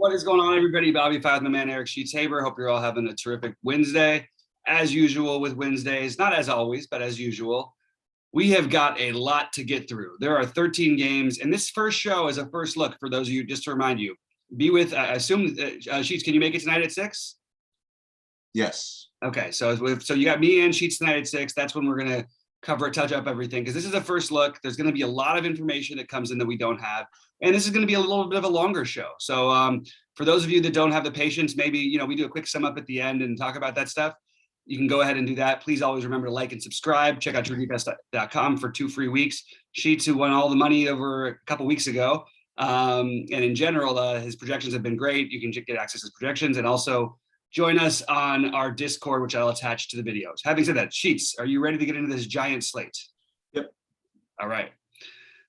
What is going on, everybody? BobbyFi with my man Eric Sheets Haber. Hope you're all having a terrific Wednesday. As usual with Wednesdays, not as always, but as usual, we have got a lot to get through. There are 13 games, and this first show is a first look for those of you, just to remind you. Be with, I assume, Sheets, can you make it tonight at 6? Yes. Okay, so you got me and Sheets tonight at 6. That's when we're going to cover it, touch up everything, because this is a first look. There's going to be a lot of information that comes in that we don't have, and this is going to be a little bit of a longer show. So for those of you that don't have the patience, maybe we do a quick sum up at the end and talk about that stuff. You can go ahead and do that. Please always remember to like and subscribe. Check out DFS.com for 2 free weeks. Sheets, who won all the money over a couple weeks ago, and in general, his projections have been great. You can get access to his projections and also join us on our Discord, which I'll attach to the videos. Having said that, Sheets, are you ready to get into this giant slate? Yep. All right.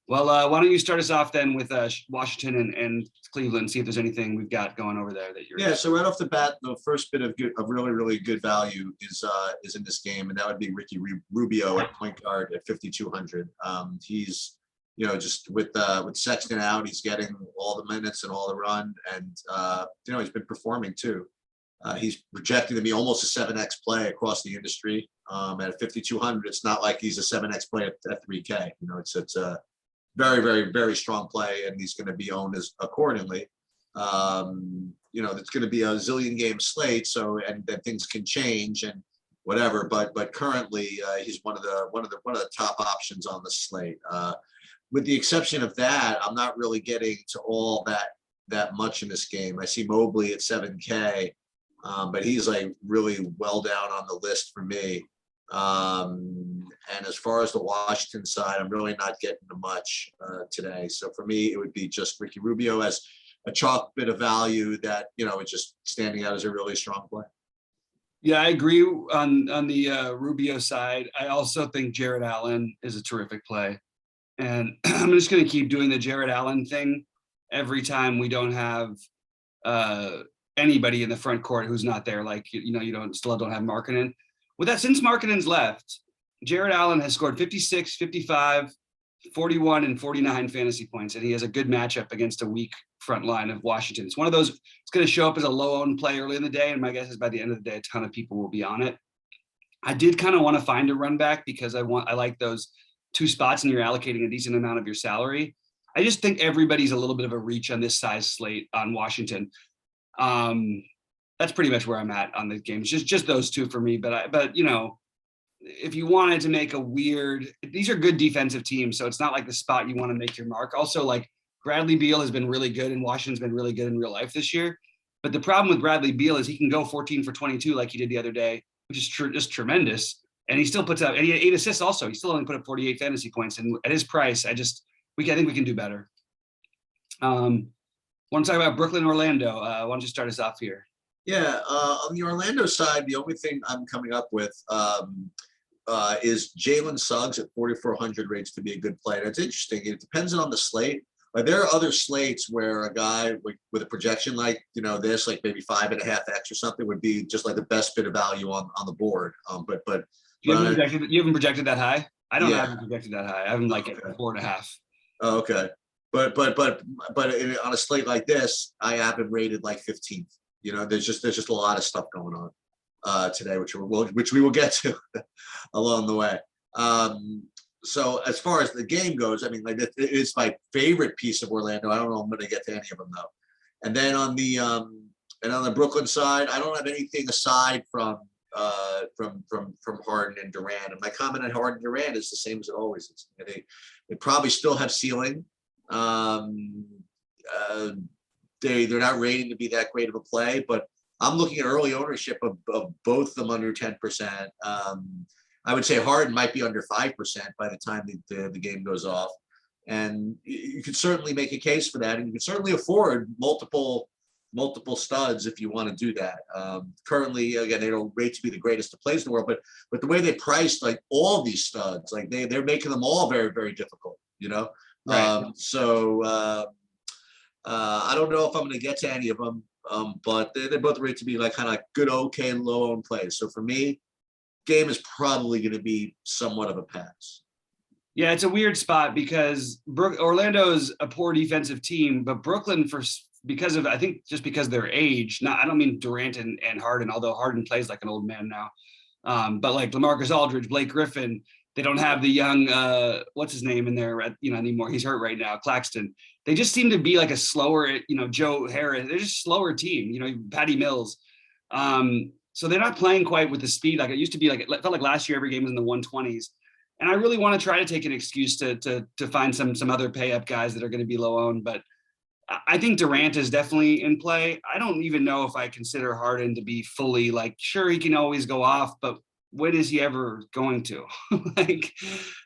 Well, why don't you start us off then with Washington and Cleveland, see if there's anything we've got going over there that you're. Yeah. So right off the bat, the first bit of really good value is in this game, and that would be Ricky Rubio at point guard at 5,200. He's just with Sexton out, he's getting all the minutes and all the run, and he's been performing too. He's projected to be almost a 7x play across the industry. At 5,200, it's not like he's a 7x play at 3K. It's a very, very, very strong play, and he's going to be owned as accordingly. It's going to be a zillion game slate, so and then things can change and whatever. But currently, he's one of the top options on the slate. With the exception of that, I'm not really getting to all that much in this game. I see Mobley at 7K. But he's like really well down on the list for me. And as far as the Washington side, I'm really not getting much today. So for me, it would be just Ricky Rubio as a chalk bit of value that, it's just standing out as a really strong play. Yeah, I agree on the Rubio side. I also think Jared Allen is a terrific play. And I'm just going to keep doing the Jared Allen thing every time we don't have anybody in the front court who's not there, like you don't have Markkanen. With that, since Markkanen's left, Jared Allen has scored 56, 55, 41, and 49 fantasy points, and he has a good matchup against a weak front line of Washington. It's one of those, it's going to show up as a low-owned play early in the day, and my guess is by the end of the day, a ton of people will be on it. I did kind of want to find a run back because I like those 2 spots, and you're allocating a decent amount of your salary. I just think everybody's a little bit of a reach on this size slate on Washington. That's pretty much where I'm at on the games. Just those 2 for me. But if you wanted to make these are good defensive teams, so it's not like the spot you want to make your mark. Also, like Bradley Beal has been really good, and Washington's been really good in real life this year. But the problem with Bradley Beal is he can go 14 for 22 like he did the other day, which is just tremendous. And he still puts up, and he had 8 assists also. He still only put up 48 fantasy points. And at his price, I think we can do better. Want to talk about Brooklyn, Orlando? Why don't you start us off here? Yeah, on the Orlando side, the only thing I'm coming up with is Jalen Suggs at 4,400 rates to be a good play. And it's interesting. It depends on the slate. Like there are other slates where a guy with a projection like this, like maybe 5.5x or something, would be just like the best bit of value on the board. But you haven't projected that high? I don't have projected that high. I haven't at 4.5. Oh, okay. But on a slate like this, I have it rated like 15th. There's just a lot of stuff going on today, which we will get to along the way. So as far as the game goes, I mean, like it's my favorite piece of Orlando. I don't know if I'm going to get to any of them though. And then on the Brooklyn side, I don't have anything aside from Harden and Durant. And my comment on Harden and Durant is the same as it always is. They probably still have ceiling. They're not rating to be that great of a play, but I'm looking at early ownership of both of them under 10%. I would say Harden might be under 5% by the time the game goes off. And you could certainly make a case for that. And you can certainly afford multiple studs if you want to do that. Currently, again, they don't rate to be the greatest of plays in the world, but the way they priced like all these studs, like they're making them all very, very difficult, Right. I don't know if I'm going to get to any of them, but they both rate to be like kind of good, okay, and low owned plays. So for me, game is probably going to be somewhat of a pass. Yeah, it's a weird spot because Orlando's a poor defensive team, but Brooklyn, for because of, I think just because of their age, I don't mean Durant and Harden, although Harden plays like an old man now. But like Lamarcus Aldridge, Blake Griffin, they don't have the young, what's his name in there, anymore. He's hurt right now, Claxton. They just seem to be like a slower, Joe Harris. They're just slower team, Patty Mills. So they're not playing quite with the speed like it used to be. Like it felt like last year every game was in the 120s. And I really want to try to take an excuse to find some other pay up guys that are going to be low owned. But I think Durant is definitely in play. I don't even know if I consider Harden to be fully like, sure, he can always go off, but when is he ever going to?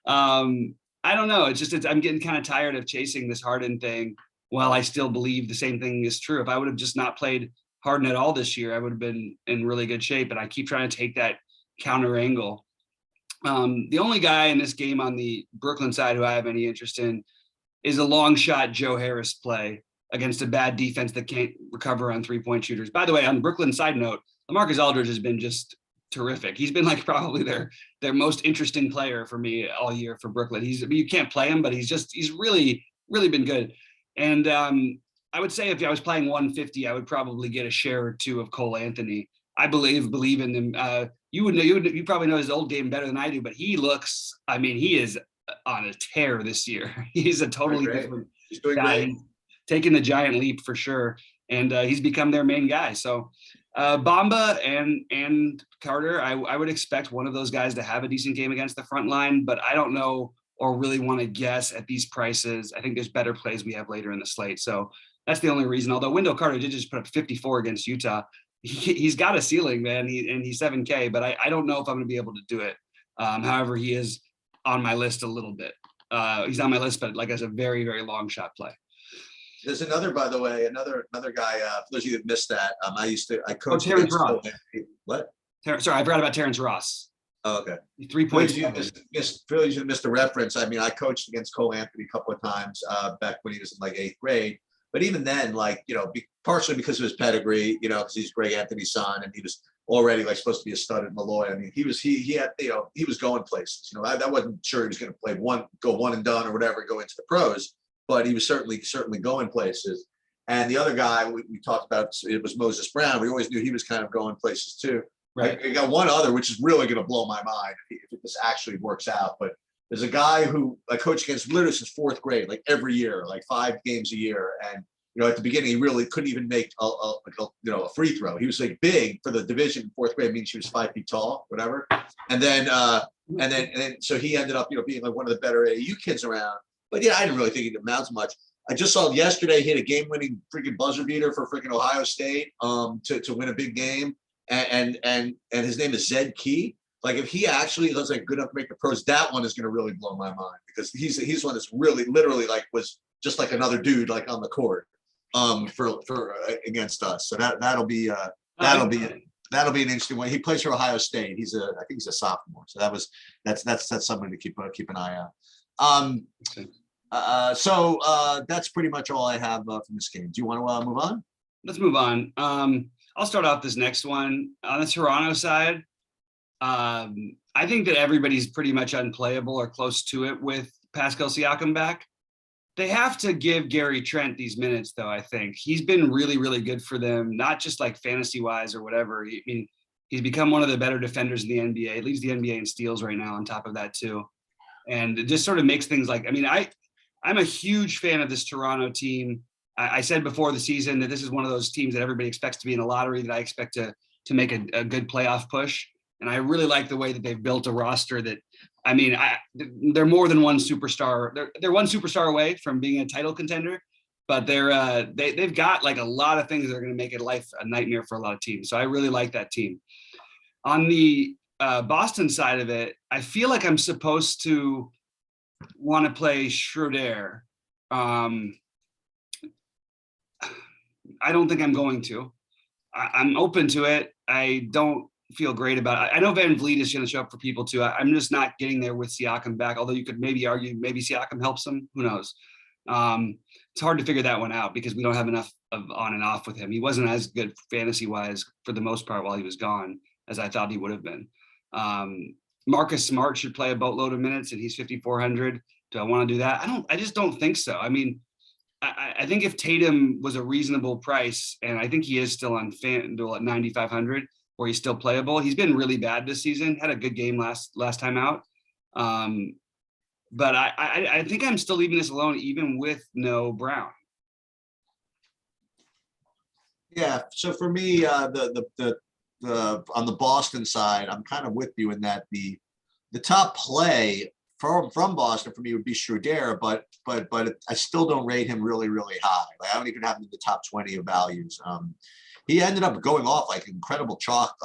I don't know. I'm getting kind of tired of chasing this Harden thing while I still believe the same thing is true. If I would have just not played Harden at all this year, I would have been in really good shape. And I keep trying to take that counter angle. The only guy in this game on the Brooklyn side who I have any interest in is a long shot Joe Harris play against a bad defense that can't recover on 3-point shooters. By the way, on Brooklyn side note, Lamarcus Aldridge has been just terrific. He's been like probably their most interesting player for me all year for Brooklyn. You can't play him, but he's really, really been good. And I would say if I was playing 150, I would probably get a share or two of Cole Anthony. I believe in him. You probably know his old game better than I do, but he is on a tear this year. He's a totally different guy. He's taking the giant leap for sure. And he's become their main guy. So Bamba and Carter, I would expect one of those guys to have a decent game against the front line, but I don't know or really want to guess at these prices. I think there's better plays we have later in the slate. So that's the only reason. Although Wendell Carter did just put up 54 against Utah. He's got a ceiling, man. He's 7K, but I don't know if I'm going to be able to do it. However, he is on my list a little bit. He's on my list, but like as a very, very long shot play. There's another, by the way, another guy. For those of you that missed that, I coached. Terence Ross. What? Sorry, I forgot about Terence Ross. Oh, okay. 3 points. You missed the reference. I mean, I coached against Cole Anthony a couple of times back when he was in like 8th grade. But even then, partially because of his pedigree, because he's Greg Anthony's son, and he was already like supposed to be a stud at Malloy. I mean, he was going places. I wasn't sure he was going to go one and done or whatever, go into the pros, but he was certainly going places. And the other guy we talked about, it was Moses Brown. We always knew he was kind of going places too. Right. I got one other, which is really going to blow my mind if this actually works out. But there's a guy who I coached against literally since 4th grade, like every year, like 5 games a year. And, at the beginning, he really couldn't even make a free throw. He was like big for the division. 4th grade means he was 5 feet tall, whatever. And then so he ended up, being like one of the better AAU kids around. But yeah, I didn't really think he'd amount to much. I just saw him yesterday hit a game-winning freaking buzzer beater for freaking Ohio State to win a big game. And his name is Zed Key. Like if he actually looks like good enough to make the pros, that one is going to really blow my mind because he's one that's really literally like was just like another dude like on the court for against us. So that'll be an interesting one. He plays for Ohio State. I think he's a sophomore. So that's something to keep an eye out. So that's pretty much all I have from this game. Do you want to move on? Let's move on. I'll start off this next one on the Toronto side. I think that everybody's pretty much unplayable or close to it with Pascal Siakam back. They have to give Gary Trent these minutes, though. I think he's been really, really good for them, not just like fantasy wise or whatever. I mean, he's become one of the better defenders in the NBA. Leads the NBA in steals right now. On top of that, too, and it just sort of makes things like. I mean, I'm a huge fan of this Toronto team. I said before the season that this is one of those teams that everybody expects to be in the lottery. That I expect to make a good playoff push. And I really like the way that they've built a roster that, I mean, they're more than one superstar. They're one superstar away from being a title contender, but they've got like a lot of things that are going to make it life a nightmare for a lot of teams. So I really like that team. On the Boston side of it, I feel like I'm supposed to want to play Schroeder. I don't think I'm going to. I'm open to it. I don't feel great about it. I know Van Vliet is going to show up for people too. I'm just not getting there with Siakam back, although you could maybe argue maybe Siakam helps him. Who knows? It's hard to figure that one out because we don't have enough of on and off with him. He wasn't as good fantasy wise for the most part while he was gone as I thought he would have been. Marcus Smart should play a boatload of minutes and he's 5,400. Do I want to do that? I just don't think so. I mean, I think if Tatum was a reasonable price, and I think he is still on FanDuel at 9,500, where he's still playable. He's been really bad this season. Had a good game last time out. But I think I'm still leaving this alone, even with no Brown. Yeah. So for me, the on the Boston side, I'm kind of with you in that the top play from Boston for me would be Schroeder, but I still don't rate him really, really high. Like, I don't even have him in the top 20 of values. He ended up going off like incredible chalk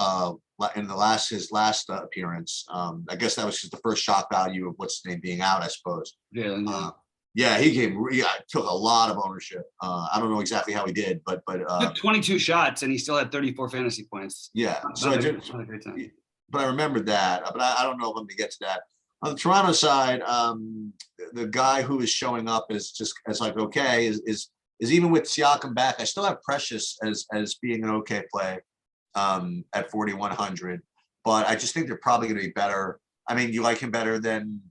in his last appearance. I guess that was just the first shock value of what's his name being out, I suppose. Yeah, he took a lot of ownership. I don't know exactly how he did, but took 22 shots and he still had 34 fantasy points. Yeah, so not a great time. But I remembered that, but I don't know if I'm gonna get to that. On the Toronto side, the guy who is showing up is like okay, is even with Siakam back, I still have Precious as being an okay play at 4,100, but I just think they're probably going to be better. I mean, you like him better than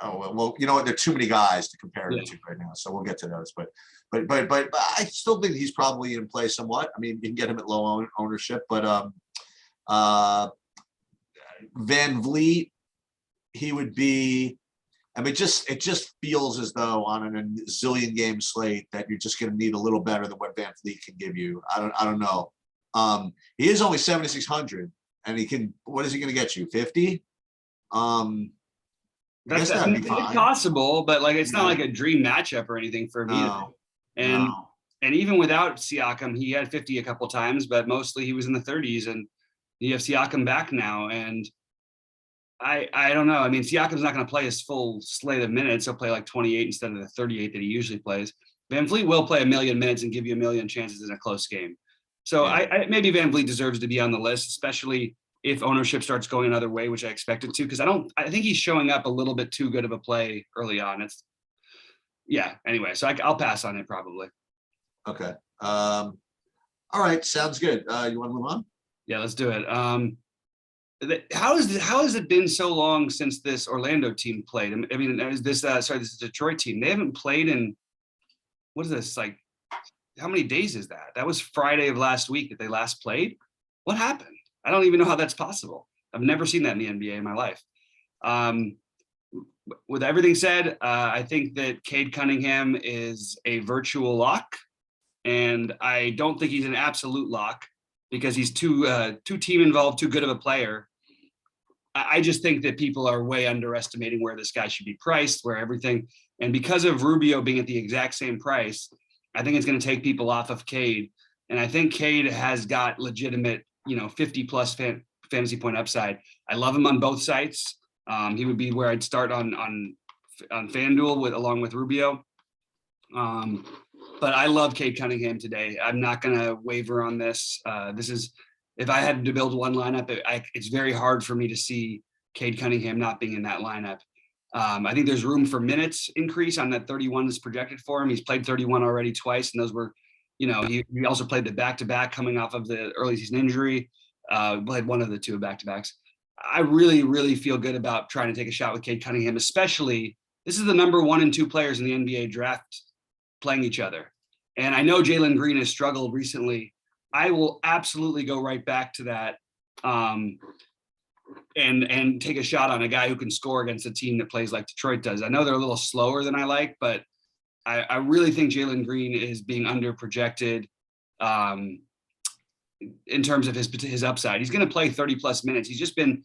well, you know what? There are too many guys to compare it to right now, so we'll get to those. But I still think he's probably in play somewhat. I mean, you can get him at low ownership, but Van Vliet, he would be. I mean, it just feels as though on a zillion game slate that you're just going to need a little better than what Van Vliet can give you. I don't know. He is only 7,600, and he can. What is he going to get you? 50? That's possible, but like it's not like a dream matchup or anything for me. And even without Siakam, he had 50 a couple times, but mostly he was in the 30s. And you have Siakam back now, and I don't know. I mean, Siakam's not going to play his full slate of minutes. He'll play like 28 instead of the 38 that he usually plays. Van Vliet will play a million minutes and give you a million chances in a close game. So I maybe Van Vliet deserves to be on the list, especially if ownership starts going another way, which I expect it to, because I think he's showing up a little bit too good of a play early on. Anyway, so I'll pass on it probably. Okay. All right. Sounds good. You want to move on? Yeah, let's do it. How has it been so long since this Orlando team played? I mean, this Detroit team, they haven't played in, what is this, like, how many days is that? That was Friday of last week that they last played. What happened? I don't even know how that's possible. I've never seen that in the NBA in my life. With everything said, I think that Cade Cunningham is a virtual lock, and I don't think he's an absolute lock because he's too team involved, too good of a player. I just think that people are way underestimating where this guy should be priced, and because of Rubio being at the exact same price, I think it's going to take people off of Cade. And I think Cade has got legitimate, 50 plus fantasy point upside. I love him on both sites. He would be where I'd start on FanDuel along with Rubio. But I love Cade Cunningham today. I'm not going to waver on this. If I had to build one lineup, it's very hard for me to see Cade Cunningham not being in that lineup. I think there's room for minutes increase on that 31 is projected for him. He's played 31 already twice, and those were, he also played the back-to-back coming off of the early season injury. Played one of the two back-to-backs. I really, really feel good about trying to take a shot with Cade Cunningham, especially this is the number 1 and 2 players in the NBA draft playing each other. And I know Jalen Green has struggled recently. I will absolutely go right back to that and take a shot on a guy who can score against a team that plays like Detroit does. I know they're a little slower than I like, but I really think Jalen Green is being under projected in terms of his upside. He's going to play 30 plus minutes. He's just been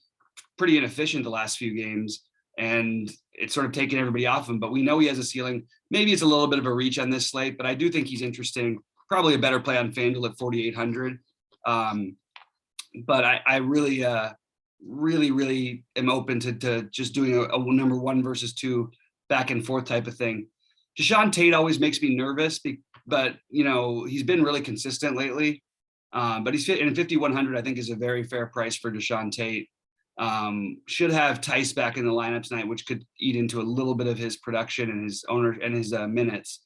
pretty inefficient the last few games, and it's sort of taken everybody off him, but we know he has a ceiling. Maybe it's a little bit of a reach on this slate, but I do think he's interesting. Probably a better play on FanDuel at 4,800. But I really, really am open to just doing a number 1 versus 2 back and forth type of thing. Deshaun Tate always makes me nervous, but he's been really consistent lately. But he's in 5,100, I think is a very fair price for Deshaun Tate. Should have Tice back in the lineup tonight, which could eat into a little bit of his production and his minutes.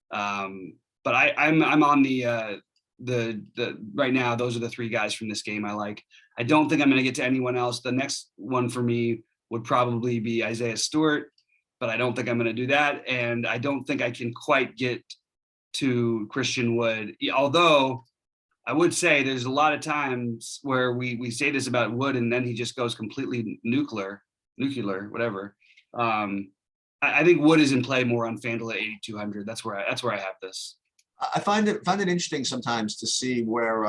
But I'm on the right now. Those are the 3 guys from this game I like. I don't think I'm going to get to anyone else. The next one for me would probably be Isaiah Stewart, but I don't think I'm going to do that. And I don't think I can quite get to Christian Wood. Although I would say there's a lot of times where we say this about Wood and then he just goes completely nuclear, whatever. I think Wood is in play more on FanDuel at 8,200. That's where I have this. I find it interesting sometimes to see where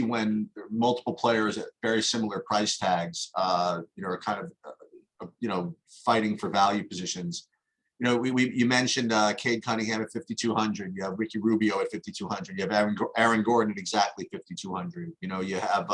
when multiple players at very similar price tags, are kind of fighting for value positions. You mentioned Cade Cunningham at 5,200. You have Ricky Rubio at 5,200. You have Aaron Gordon at exactly 5,200. You have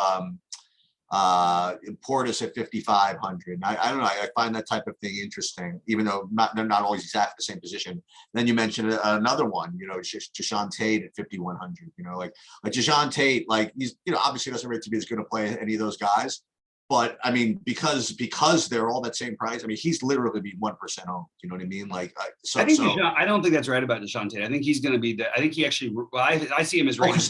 Portis at 5,500. I don't know. I find that type of thing interesting, even though they're not always exactly the same position. Then you mentioned another one, Jae'Sean Tate at 5,100. Like Jae'Sean Tate, like he's obviously doesn't rate to be as good a play as any of those guys. But I mean, because they're all that same price, I mean, he's literally be 1% owned. You know what I mean? Like, I don't think that's right about Jae'Sean Tate. I think he's going to be. I think he actually. Well, I see him as rating. Because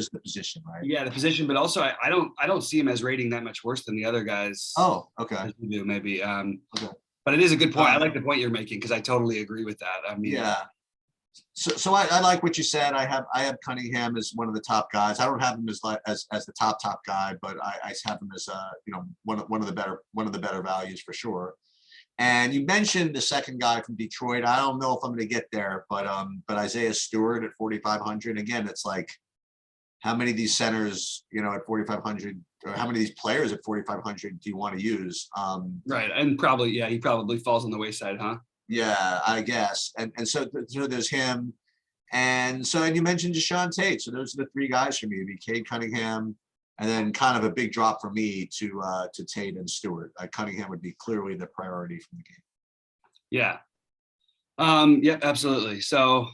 the position, right? Yeah, the position, but also I don't see him as rating that much worse than the other guys. Oh, okay. You do maybe. Okay. But it is a good point. I like the point you're making because I totally agree with that. I mean, yeah. So I like what you said. I have Cunningham as one of the top guys. I don't have him as the top guy, but I have him as one of the better values for sure. And you mentioned the second guy from Detroit. I don't know if I'm going to get there, but Isaiah Stewart at 4,500. Again, it's like how many of these centers at 4,500 or how many of these players at 4,500 do you want to use? Right, and he probably falls on the wayside, huh? Yeah, I guess. And so there's him. And you mentioned Jae'Sean Tate. So those are the three guys for me. It'd be Cade Cunningham, and then kind of a big drop for me to Tate and Stewart. Cunningham would be clearly the priority from the game. Yeah. Yep, absolutely. So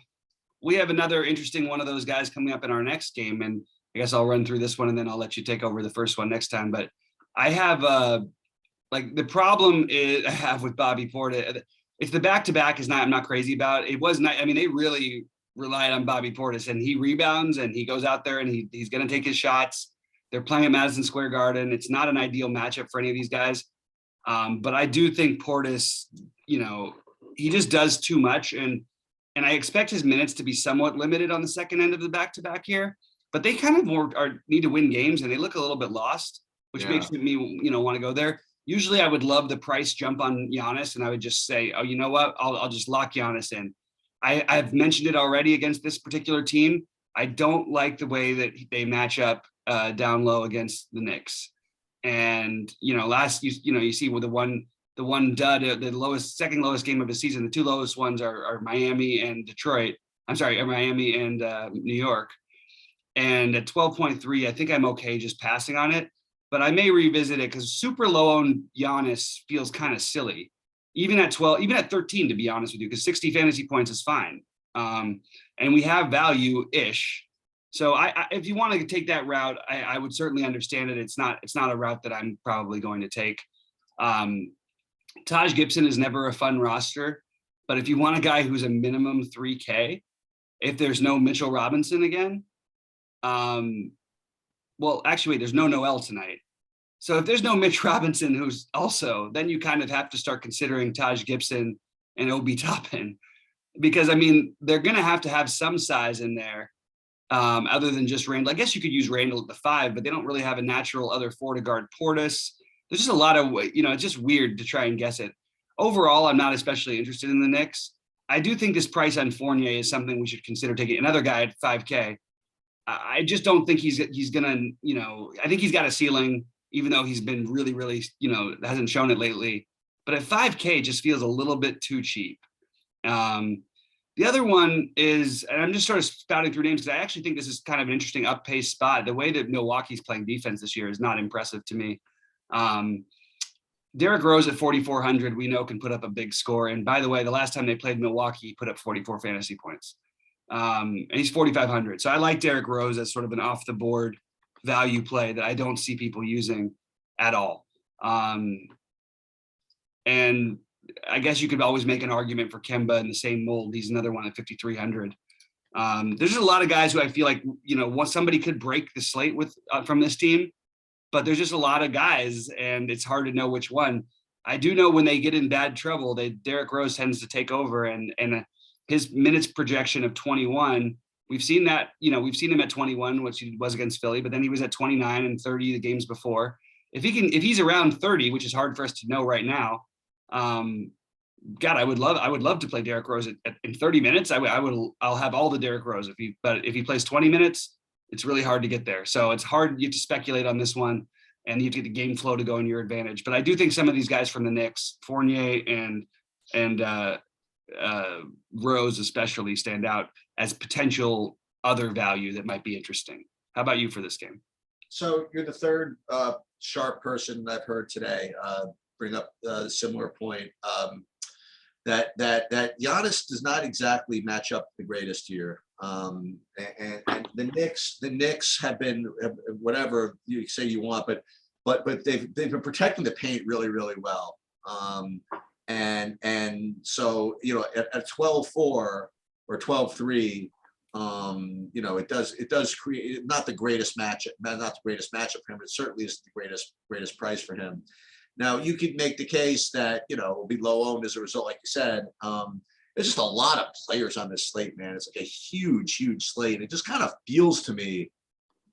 we have another interesting one of those guys coming up in our next game. And I guess I'll run through this one and then I'll let you take over the first one next time. But I have the problem I have with Bobby Portis. It's the back-to-back I'm not crazy about. It was not, I mean, they really relied on Bobby Portis and he rebounds and he goes out there and he's going to take his shots. They're playing at Madison Square Garden. It's not an ideal matchup for any of these guys. But I do think Portis, he just does too much. And I expect his minutes to be somewhat limited on the second end of the back-to-back here, but they kind of need to win games and they look a little bit lost, which makes me, want to go there. Usually I would love the price jump on Giannis and I would just say, oh, you know what? I'll just lock Giannis in. I've mentioned it already against this particular team. I don't like the way that they match up down low against the Knicks. And, you see with the one dud, the second lowest game of the season, the two lowest ones are Miami and Detroit. I'm sorry, Miami and New York. And at 12.3, I think I'm okay just passing on it. But I may revisit it because super low owned Giannis feels kind of silly, even at 12, even at 13, to be honest with you, because 60 fantasy points is fine. And we have value ish. So if you want to take that route, I would certainly understand it. It's not a route that I'm probably going to take. Taj Gibson is never a fun roster, but if you want a guy who's a minimum 3K, if there's no Mitchell Robinson again, well, actually, wait, there's no Noel tonight. So if there's no Mitch Robinson, who's also, then you kind of have to start considering Taj Gibson and Obi Toppin, because I mean, they're going to have some size in there other than just Randall. I guess you could use Randall at the 5, but they don't really have a natural other 4 to guard Portis. There's just a lot of, it's just weird to try and guess it. Overall, I'm not especially interested in the Knicks. I do think this price on Fournier is something we should consider taking. Another guy at 5K. I just don't think he's gonna, I think he's got a ceiling, even though he's been really, really, hasn't shown it lately. But at 5K, it just feels a little bit too cheap. The other one is, and I'm just sort of spouting through names because I actually think this is kind of an interesting up-pace spot. The way that Milwaukee's playing defense this year is not impressive to me. Derrick Rose at 4,400, we know can put up a big score. And by the way, the last time they played Milwaukee, he put up 44 fantasy points. And he's 4,500. So I like Derrick Rose as sort of an off the board value play that I don't see people using at all. And I guess you could always make an argument for Kemba in the same mold. He's another one at 5,300. There's just a lot of guys who I feel like, once somebody could break the slate with from this team, but there's just a lot of guys and it's hard to know which one. I do know when they get in bad trouble, Derrick Rose tends to take over and his minutes projection of 21. We've seen that, we've seen him at 21, which he was against Philly, but then he was at 29 and 30 the games before. If he's around 30, which is hard for us to know right now, God, I would love to play Derrick Rose in 30 minutes. I'll have all the Derrick Rose but if he plays 20 minutes, it's really hard to get there. So it's hard. You have to speculate on this one, and you have to get the game flow to go in your advantage. But I do think some of these guys from the Knicks, Fournier and Rose especially, stand out as potential other value that might be interesting. How about you for this game? So you're the third sharp person I've heard today bring up a similar point. That Giannis does not exactly match up the greatest here. And the Knicks have been, whatever you say you want, but they've been protecting the paint really, really well. And so, at 12-4 or 12-3, it does create not the greatest matchup for him. It certainly isn't the greatest price for him. Now, you could make the case that, will be low owned as a result, like you said. There's just a lot of players on this slate, man. It's like a huge, huge slate. It just kind of feels to me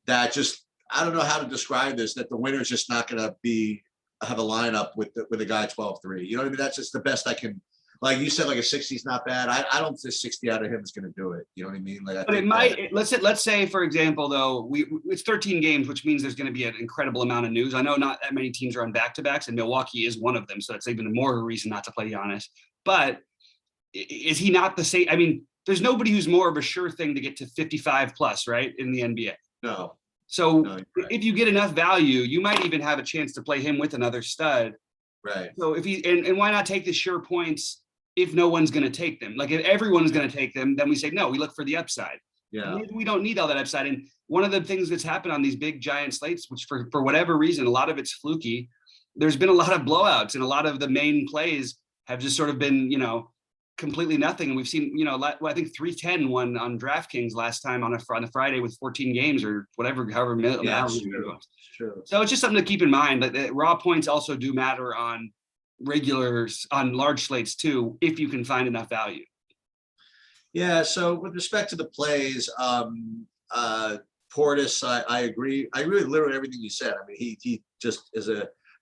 that I don't know how to describe this, that the winner's just not going to have a lineup with a guy 12-3. You know what I mean? That's just the best I can. Like you said, like a 60 is not bad. I don't think 60 out of him is going to do it. You know what I mean? Like, but it might. Let's say, for example, though, it's 13 games, which means there's going to be an incredible amount of news. I know not that many teams are on back-to-backs, and Milwaukee is one of them, so that's even more of a reason not to play Giannis. But is he not the same? I mean, there's nobody who's more of a sure thing to get to 55 plus, right, in the NBA. No. So right. If you get enough value, you might even have a chance to play him with another stud. Right. So if and why not take the sure points? If no one's going to take them, like if everyone's going to take them, then we say, no, we look for the upside. Yeah. We don't need all that upside. And one of the things that's happened on these big giant slates, which for whatever reason, a lot of it's fluky. There's been a lot of blowouts, and a lot of the main plays have just sort of been, completely nothing. And we've seen, I think 310 won on DraftKings last time on a Friday with 14 games or whatever, however many. Yeah, true. So it's just something to keep in mind. That raw points also do matter on regulars, on large slates too, if you can find enough value. Yeah. So with respect to the plays, Portis, I agree. I agree with literally everything you said. I mean, he just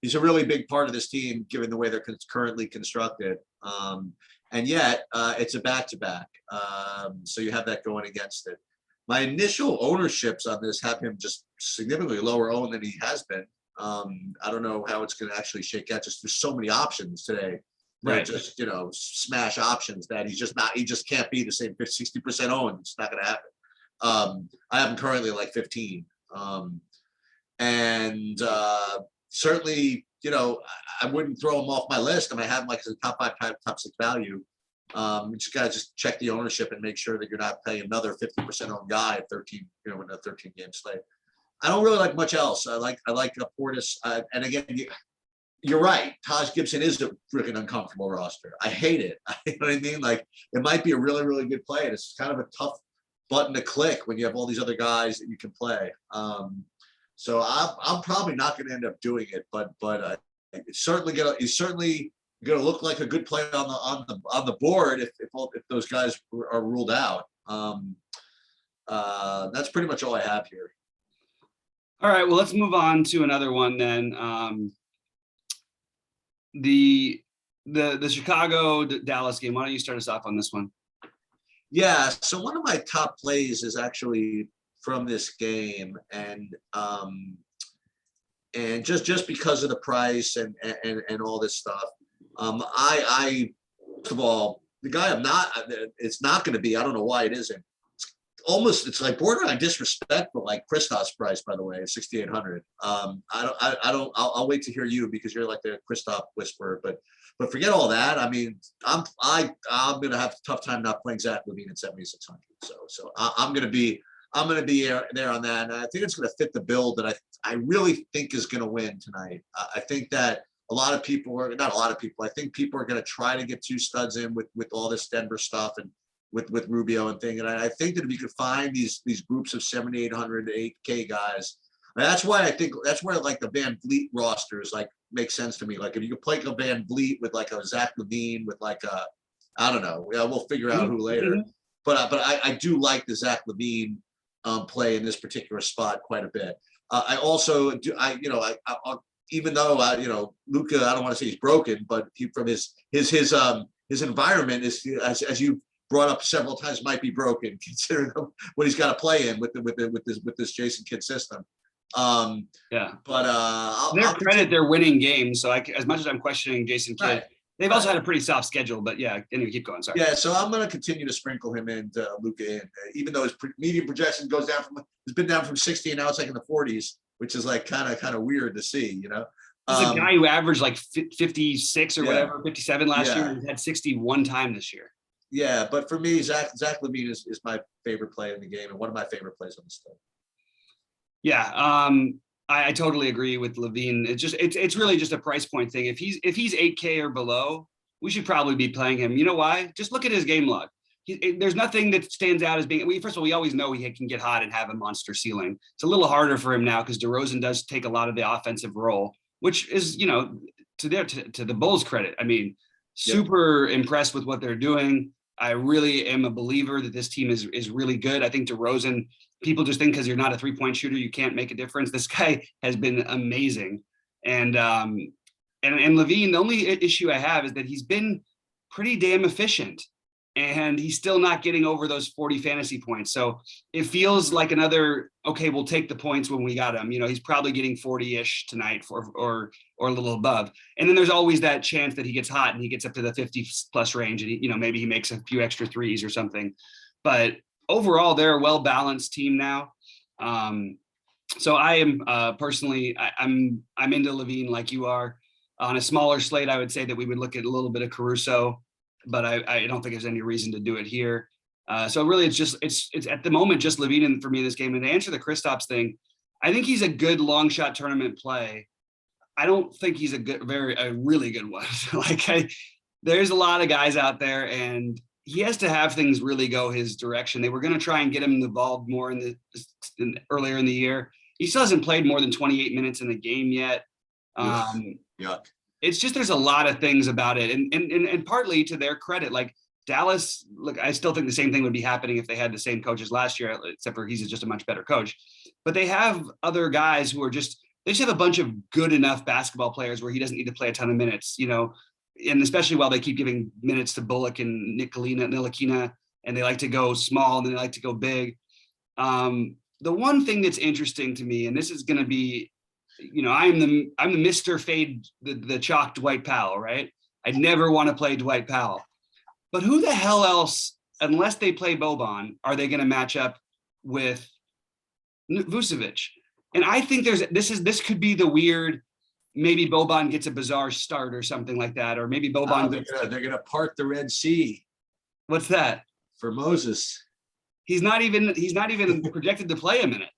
he's a really big part of this team, given the way they're currently constructed. And yet it's a back-to-back. So you have that going against it. My initial ownerships on this have him just significantly lower owned than he has been. I don't know how it's going to actually shake out. Just there's so many options today. Right. Just, smash options that he just can't be the same 60% owned. It's not going to happen. I have him currently like 15. Certainly, I wouldn't throw him off my list. I mean, I have him like as a top 5, top 6 value. You just got to just check the ownership and make sure that you're not paying another 50% owned guy at 13, in a 13 game slate. I don't really like much else. I like Portis. And again, you're right. Taj Gibson is a freaking uncomfortable roster. I hate it. You know what I mean? Like, it might be a really, really good play. And it's kind of a tough button to click when you have all these other guys that you can play. So I'm probably not going to end up doing it, but it's certainly gonna look like a good play on the board if those guys are ruled out. That's pretty much all I have here. All right, well, let's move on to another one then. The Chicago Dallas game. Why don't you start us off on this one? Yeah, so one of my top plays is actually from this game, and just because of the price and all this stuff. I first of all, the guy it's not going to be. I don't know why it isn't. It's like borderline disrespectful, like Kristaps price, by the way, 6,800. I'll wait to hear you because you're like the Kristaps whisperer, but forget all that. I mean, I'm going to have a tough time not playing Zach LaVine at 7,600. So I'm going to be there on that. And I think it's going to fit the build that I really think is going to win tonight. I think that not a lot of people. I think people are going to try to get 2 studs in with all this Denver stuff and with Rubio and thing. And I think that if you could find these groups of 7,800 to 8K guys, that's why like the Van Vliet rosters like make sense to me. Like if you could play a Van Vliet with like a Zach LaVine with like a I don't know. Yeah, we'll figure out who later. But I do like the Zach LaVine play in this particular spot quite a bit. I also do. Even though Luka, I don't want to say he's broken, but from his environment is, as you brought up several times, might be broken considering what he's got to play in with this Jason Kidd system. Yeah. But their credit, they're winning games. So as much as I'm questioning Jason Kidd, right. They've also had a pretty soft schedule, but yeah, anyway, keep going. Sorry. Yeah, so I'm going to continue to sprinkle him in, Luka in, even though his median projection goes down it's been down from 60 and now it's like in the 40s, which is like kind of weird to see, This is a guy who averaged like 56 or whatever, 57 last year, and he's had 60 one time this year. Yeah, but for me, Zach LaVine is my favorite play in the game and one of my favorite plays on the slate. Yeah, I totally agree with LaVine. It's really just a price point thing. If he's 8K or below, we should probably be playing him. You know why? Just look at his game log. There's nothing that stands out as being. First of all, we always know he can get hot and have a monster ceiling. It's a little harder for him now because DeRozan does take a lot of the offensive role, which is to the Bulls' credit. I mean, super impressed with what they're doing. I really am a believer that this team is really good. I think DeRozan. People just think because you're not a 3-point shooter, you can't make a difference. This guy has been amazing. And LaVine, the only issue I have is that he's been pretty damn efficient and he's still not getting over those 40 fantasy points. So it feels like another, okay, we'll take the points when we got him. He's probably getting 40-ish tonight or a little above. And then there's always that chance that he gets hot and he gets up to the 50 plus range and maybe he makes a few extra threes or something. But overall, they're a well-balanced team now. So I am personally, I'm into LaVine like you are. On a smaller slate, I would say that we would look at a little bit of Caruso, but I don't think there's any reason to do it here. So really, it's at the moment just LaVine for me in this game. And to answer the Kristaps thing, I think he's a good long shot tournament play. I don't think he's a really good one. There's a lot of guys out there, and he has to have things really go his direction. They were going to try and get him involved more earlier in the year. He still hasn't played more than 28 minutes in the game yet. Yuck. It's just there's a lot of things about it, and partly to their credit, like Dallas. Look, I still think the same thing would be happening if they had the same coaches last year, except for he's just a much better coach. But they have other guys who are they just have a bunch of good enough basketball players where he doesn't need to play a ton of minutes, and especially while they keep giving minutes to Bullock and Ntilikina, and they like to go small and they like to go big. The one thing that's interesting to me, and this is going to be, I'm the Mr. Fade the chalk Dwight Powell, right? I'd never want to play Dwight Powell, but who the hell else, unless they play Boban, are they going to match up with Vucevic? And I think this could be the weird. Maybe Boban gets a bizarre start or something like that, or maybe Boban. They're gonna part the Red Sea. What's that? For Moses. He's not even projected to play a minute.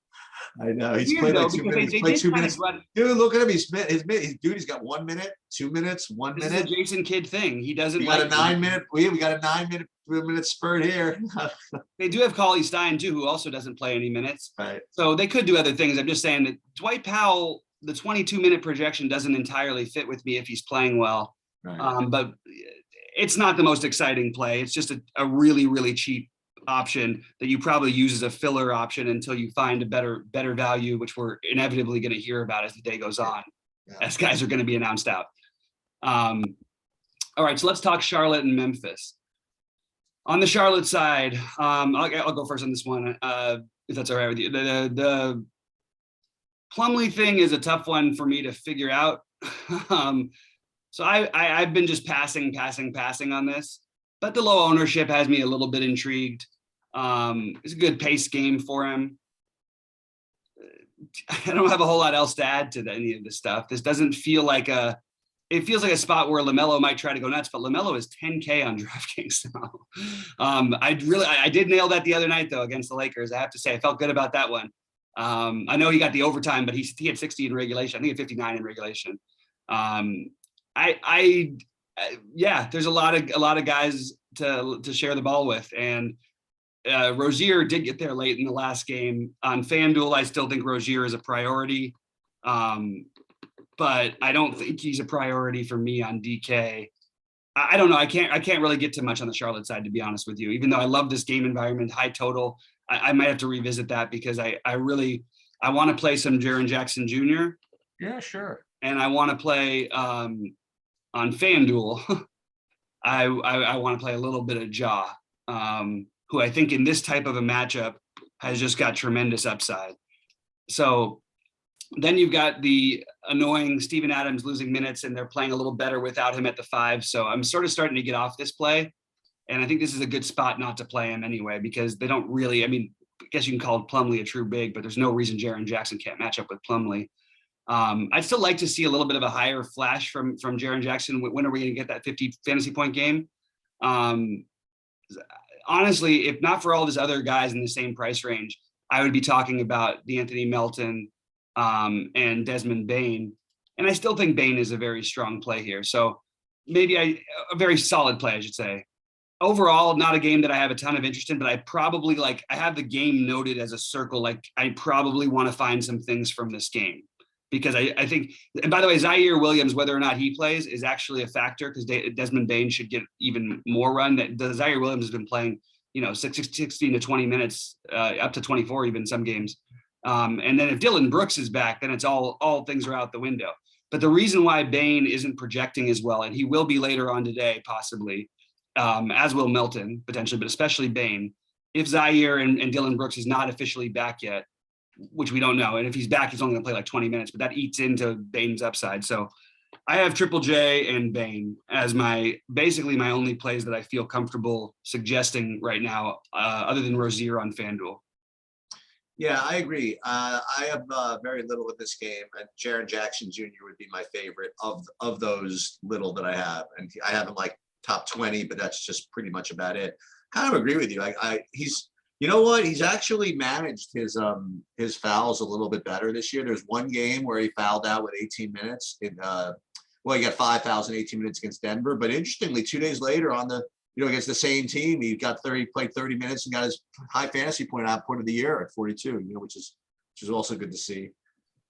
I know he's played like 2 minutes. He's played 2 minutes. Dude, look at him. He's got 1 minute, 2 minutes, 1 minute. This is a Jason Kidd thing. He doesn't. We got a 9 minute. We got a 9 minute spurt here. They do have Cauley Stein too, who also doesn't play any minutes. Right. So they could do other things. I'm just saying that Dwight Powell, the 22-minute projection doesn't entirely fit with me if he's playing well. Right. But it's not the most exciting play. It's just a really, really cheap option that you probably use as a filler option until you find a better value, which we're inevitably going to hear about as the day goes on, as guys are going to be announced out. All right, so let's talk Charlotte and Memphis. On the Charlotte side, I'll go first on this one, if that's all right with you. The Plumlee thing is a tough one for me to figure out. So I've been just passing on this, but the low ownership has me a little bit intrigued. It's a good pace game for him. I don't have a whole lot else to add to any of this stuff. This doesn't feel like it feels like a spot where LaMelo might try to go nuts, but LaMelo is 10K on DraftKings now. I did nail that the other night though against the Lakers. I have to say I felt good about that one. I know he got the overtime, but he had 60 in regulation. I think he had 59 in regulation. There's a lot of guys to share the ball with, and Rozier did get there late in the last game. On FanDuel, I still think Rozier is a priority, but I don't think he's a priority for me on DK. I don't know. I can't really get too much on the Charlotte side, to be honest with you. Even though I love this game environment, high total, I might have to revisit that because I want to play some Jaren Jackson Jr. Yeah, sure. and I want to play on FanDuel. I want to play a little bit of Ja, who I think in this type of a matchup has just got tremendous upside. So then you've got the annoying Steven Adams losing minutes, and they're playing a little better without him at the 5. So I'm sort of starting to get off this play. And I think this is a good spot not to play him anyway, because they don't really, I mean, I guess you can call Plumlee a true big, but there's no reason Jaren Jackson can't match up with Plumlee. I'd still like to see a little bit of a higher flash from Jaren Jackson. When are we going to get that 50 fantasy point game? Honestly, if not for all these other guys in the same price range, I would be talking about D'Anthony Melton and Desmond Bane. And I still think Bane is a very strong play here. So maybe a very solid play, I should say. Overall, not a game that I have a ton of interest in, but I probably I have the game noted as a circle. Like I probably want to find some things from this game because I think, and by the way, Zaire Williams, whether or not he plays is actually a factor because Desmond Bane should get even more run. That Zaire Williams has been playing, 16 to 20 minutes, up to 24, even some games. And then if Dylan Brooks is back, then it's all things are out the window. But the reason why Bane isn't projecting as well, and he will be later on today, possibly, as will Melton potentially, but especially Bane, if Zaire and Dylan Brooks is not officially back yet, which we don't know. And if he's back, he's only gonna play like 20 minutes, but that eats into Bane's upside. So I have Triple J and Bane as basically my only plays that I feel comfortable suggesting right now, other than Rozier on FanDuel. Yeah, I agree. I have very little in this game, and Jaren Jackson Jr. would be my favorite of those little that I have, and I have him like top 20, but that's just pretty much about it. Kind of agree with you. He's, you know what? He's actually managed his fouls a little bit better this year. There's one game where he fouled out with 18 minutes. He got 5 fouls in 18 minutes against Denver. But interestingly, 2 days later against the same team, he played 30 minutes and got his high fantasy point output of the year at 42. Which is also good to see.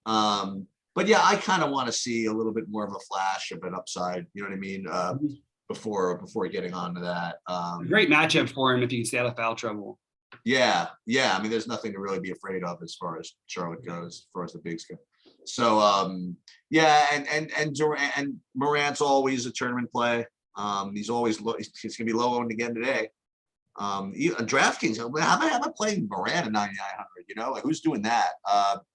But yeah, I kind of want to see a little bit more of a flash of an upside. You know what I mean? Before getting onto that. Great matchup for him if he can stay out of foul trouble. Yeah. I mean, there's nothing to really be afraid of as far as Charlotte goes, as far as the bigs go. So yeah, and Morant's always a tournament play. He's always he's gonna be low owned again today. DraftKings, how about playing Morant at 9,900? Who's doing that?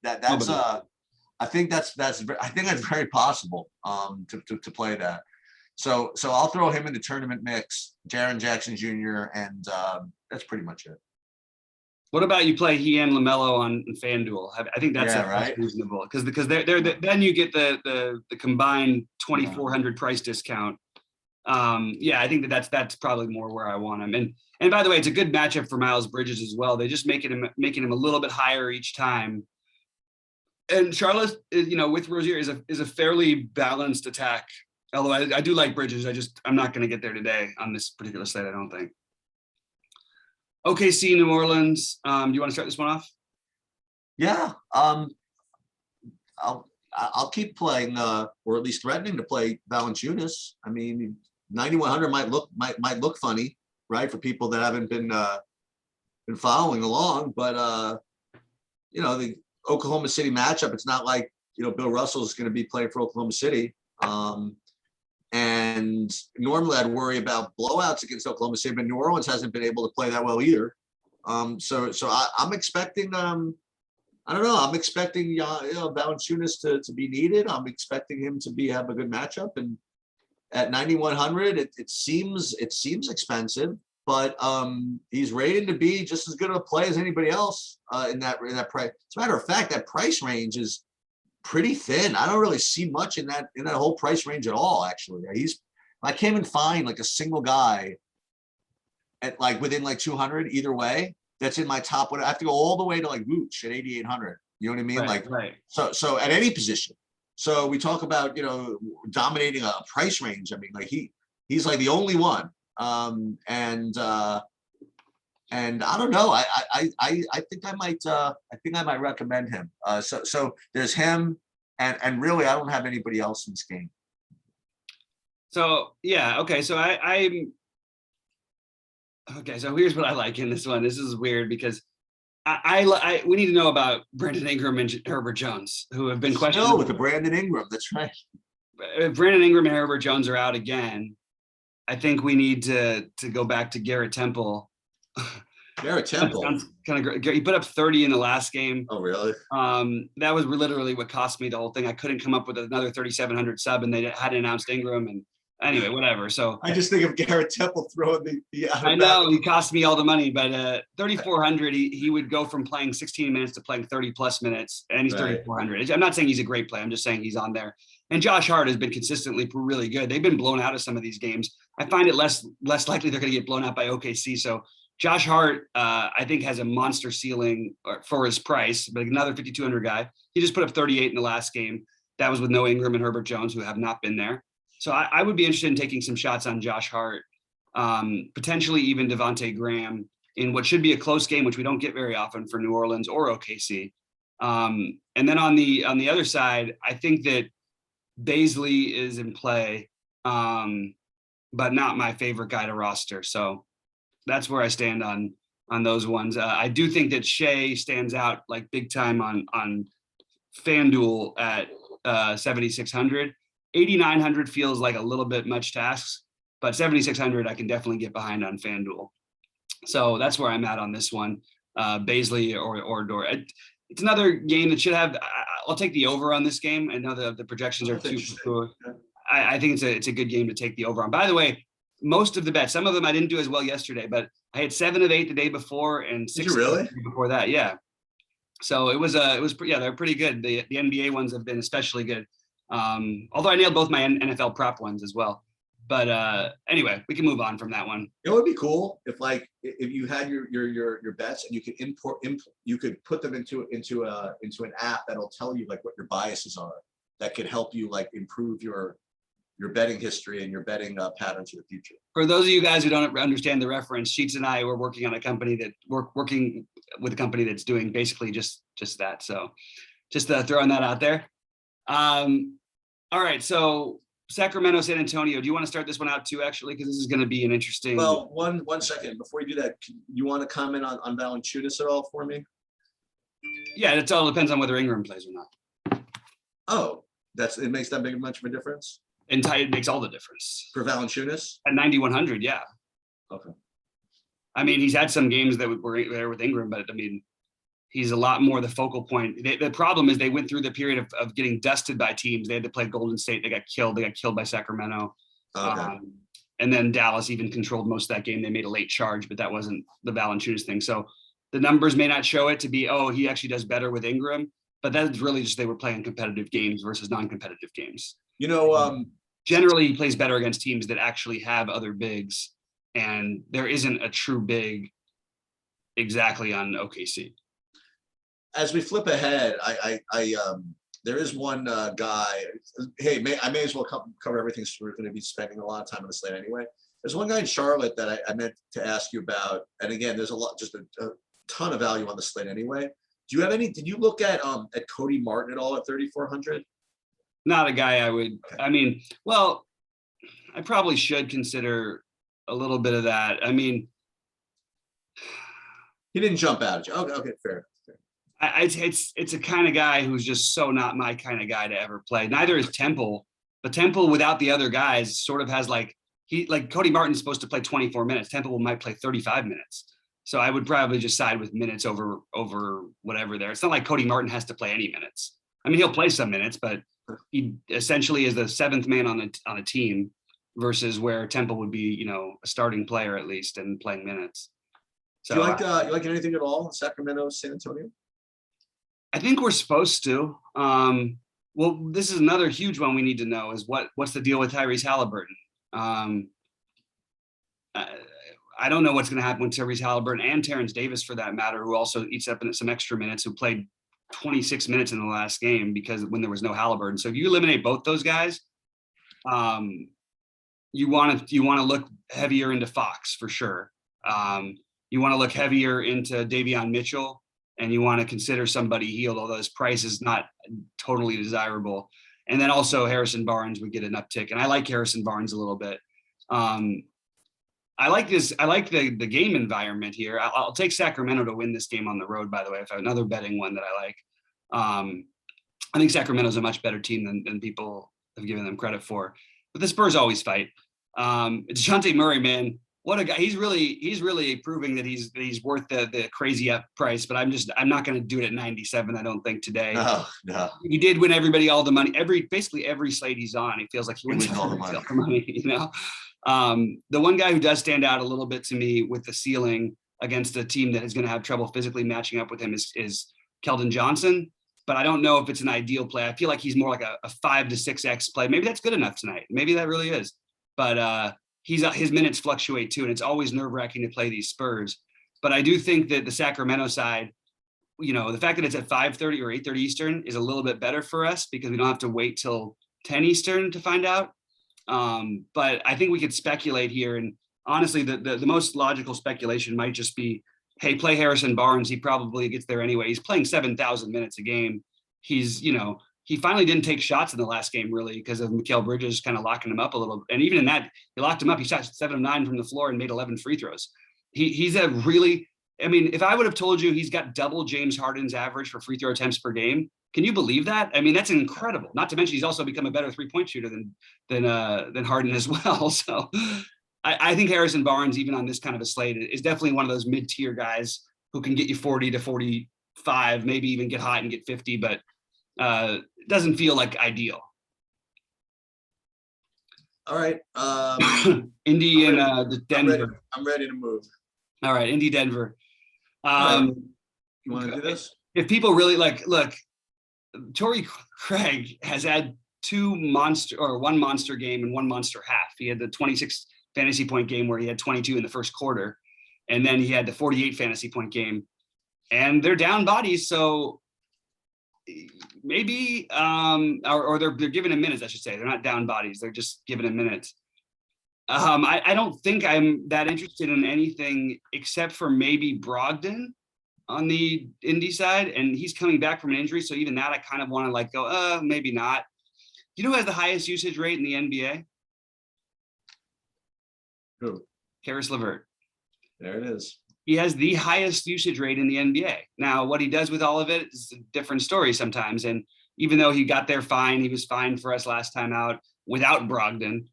That's I think that's very possible to play that. So I'll throw him in the tournament mix, Jaren Jackson Jr., and that's pretty much it. What about you play he and LaMelo on FanDuel? I think that's right. reasonable because they're then you get the combined 2,400 price discount. I think that's probably more where I want him. And by the way, it's a good matchup for Miles Bridges as well. They just making him a little bit higher each time. And Charlotte, with Rozier is a fairly balanced attack. Although I do like Bridges, I'm not going to get there today on this particular slate, I don't think. OKC, New Orleans. Do you want to start this one off? Yeah. I'll keep playing, or at least threatening to play Valanciunas. I mean, 9,100 might look funny, right, for people that haven't been following along. But the Oklahoma City matchup, it's not like Bill Russell is going to be playing for Oklahoma City. And normally I'd worry about blowouts against Oklahoma City, but New Orleans hasn't been able to play that well either. So I'm expecting, I don't know, I'm expecting Valanciunas to be needed. I'm expecting him to have a good matchup. And at 9,100, it seems expensive, but he's rated to be just as good of a play as anybody else in that price. As a matter of fact, that price range is pretty thin. I don't really see much in that whole price range at all. Actually, I can't even find like a single guy at within 200 either way. That's in my top one. I have to go all the way to Vooch at 8,800. You know what I mean? Right. So at any position. So we talk about dominating a price range. I mean, he's like the only one. And I don't know. I think I might recommend him. So there's him, and really I don't have anybody else in this game. So yeah, okay. So I'm okay. So here's what I like in this one. This is weird because we need to know about Brandon Ingram and Herbert Jones, who have been questioned. No, with the Brandon Ingram. That's right. If Brandon Ingram and Herbert Jones are out again, I think we need to go back to Garrett Temple. Garrett Temple. Kind of great. He put up 30 in the last game. Oh, really? That was literally what cost me the whole thing. I couldn't come up with another 3,700 sub, and they hadn't announced Ingram. And anyway, whatever. So I just think of Garrett Temple throwing the I know he cost me all the money, but 3,400, he would go from playing 16 minutes to playing 30 plus minutes, and he's 3,400. I'm not saying he's a great player. I'm just saying he's on there. And Josh Hart has been consistently really good. They've been blown out of some of these games. I find it less likely they're going to get blown out by OKC. So Josh Hart, I think, has a monster ceiling for his price, but another 5,200 guy. He just put up 38 in the last game. That was with no Ingram and Herbert Jones, who have not been there. So I would be interested in taking some shots on Josh Hart, potentially even Devontae Graham in what should be a close game, which we don't get very often for New Orleans or OKC. And then on the other side, I think that Baisley is in play, but not my favorite guy to roster. So that's where I stand on those ones. I do think that Shea stands out like big time on FanDuel at 7,600. 8,900 feels like a little bit much to ask, but 7,600 I can definitely get behind on FanDuel. So that's where I'm at on this one. Baisley or Dort. It's another game that should have. I'll take the over on this game. I know the projections are too. I think it's a good game to take the over on. By the way, most of the bets, some of them I didn't do as well yesterday, but I had 7 of 8 the day before and 6 really? before that. Yeah. So it was they're pretty good. The NBA ones have been especially good. Although I nailed both my NFL prop ones as well. But anyway, we can move on from that one. It would be cool if you had your bets and you could you could put them into an app that'll tell you like what your biases are. That could help you like improve your betting history and your betting patterns for the future. For those of you guys who don't understand the reference, Sheets and I were working on a company working with a company that's doing basically just that. So just throwing that out there. All right, so Sacramento, San Antonio. Do you want to start this one out too, actually? Because this is going to be an interesting. Well, one second before you do that, you want to comment on Valanciunas at all for me? Yeah, it all depends on whether Ingram plays or not. Oh, it makes that much of a difference. And it makes all the difference For Valanciunas at 9,100. Yeah. Okay. I mean, he's had some games that were there with Ingram, but I mean, he's a lot more the focal point. The problem is they went through the period of getting dusted by teams. They had to play Golden State. They got killed by Sacramento. Okay. And then Dallas even controlled most of that game. They made a late charge, but that wasn't the Valanciunas thing. So the numbers may not show it to be, he actually does better with Ingram, but that's really just they were playing competitive games versus non-competitive games. Generally he plays better against teams that actually have other bigs, and there isn't a true big exactly on OKC. As we flip ahead, there is one guy. Hey, I may as well cover everything. So we're going to be spending a lot of time on the slate anyway. There's one guy in Charlotte that I meant to ask you about. And again, there's just a ton of value on the slate anyway. Did you look at Cody Martin at all at 3,400? Not a guy I would. Okay. I mean, well, I probably should consider a little bit of that. I mean, he didn't jump out at you. Okay, fair. It's a kind of guy who's just so not my kind of guy to ever play. Neither is Temple, but Temple without the other guys sort of has like Cody Martin's supposed to play 24 minutes. Temple might play 35 minutes. So I would probably just side with minutes over whatever there. It's not like Cody Martin has to play any minutes. I mean, he'll play some minutes, but he essentially is the 7th man on a team versus where Temple would be, a starting player at least and playing minutes. So do you like anything at all in Sacramento, San Antonio? I think we're supposed to. Well, this is another huge one we need to know is what's the deal with Tyrese Halliburton? I don't know what's going to happen with Tyrese Halliburton and Terence Davis for that matter, who also eats up in some extra minutes, who played 26 minutes in the last game because when there was no Halliburton. So if you eliminate both those guys, you want to look heavier into Fox for sure. You want to look heavier into Davion Mitchell, and you want to consider somebody healed, although his price is not totally desirable. And then also Harrison Barnes would get an uptick. And I like Harrison Barnes a little bit. I like this. I like the game environment here. I'll take Sacramento to win this game on the road, by the way, if I have another betting one that I like. I think Sacramento's a much better team than people have given them credit for. But the Spurs always fight. DeJounte Murray, man, what a guy. He's really proving that he's worth the crazy up price, but I'm not going to do it at 97. I don't think today. No. He did win everybody all the money. Basically every slate he's on, he feels like he wins all the money, you know? The one guy who does stand out a little bit to me with the ceiling against a team that is going to have trouble physically matching up with him is Keldon Johnson. But I don't know if it's an ideal play. I feel like he's more like a 5 to 6x play. Maybe that's good enough tonight. Maybe that really is. But his minutes fluctuate too, and it's always nerve-wracking to play these Spurs. But I do think that the Sacramento side, you know, the fact that it's at 5:30 or 8:30 Eastern is a little bit better for us because we don't have to wait till 10 Eastern to find out. But I think we could speculate here, and honestly, the most logical speculation might just be, hey, play Harrison Barnes. He probably gets there anyway. He's playing 7,000 minutes a game. He finally didn't take shots in the last game, really, because of Mikal Bridges kind of locking him up a little. And even in that, he locked him up. He shot 7 of 9 from the floor and made 11 free throws. He's a really, I mean, if I would have told you he's got double James Harden's average for free throw attempts per game, can you believe that? I mean, that's incredible. Not to mention he's also become a better 3-point shooter than Harden as well. So I think Harrison Barnes, even on this kind of a slate, is definitely one of those mid-tier guys who can get you 40 to 45, maybe even get hot and get 50, but it doesn't feel like ideal. All right. Indy and Denver. I'm ready to move. All right, Indy, Denver. You want to do this? If people really look, Torrey Craig has had one monster game and one monster half. He had the 26 fantasy point game where he had 22 in the first quarter, and then he had the 48 fantasy point game, and they're down bodies. So maybe, or they're giving him minutes, I should say. They're not down bodies. They're just giving him minutes. I don't think I'm that interested in anything except for maybe Brogdon on the Indy side, and he's coming back from an injury. So even that, I kind of want to go, maybe not. You know who has the highest usage rate in the NBA? Who? Karis LeVert. There it is. He has the highest usage rate in the NBA. Now, what he does with all of it is a different story sometimes. And even though he got there fine, he was fine for us last time out without Brogdon.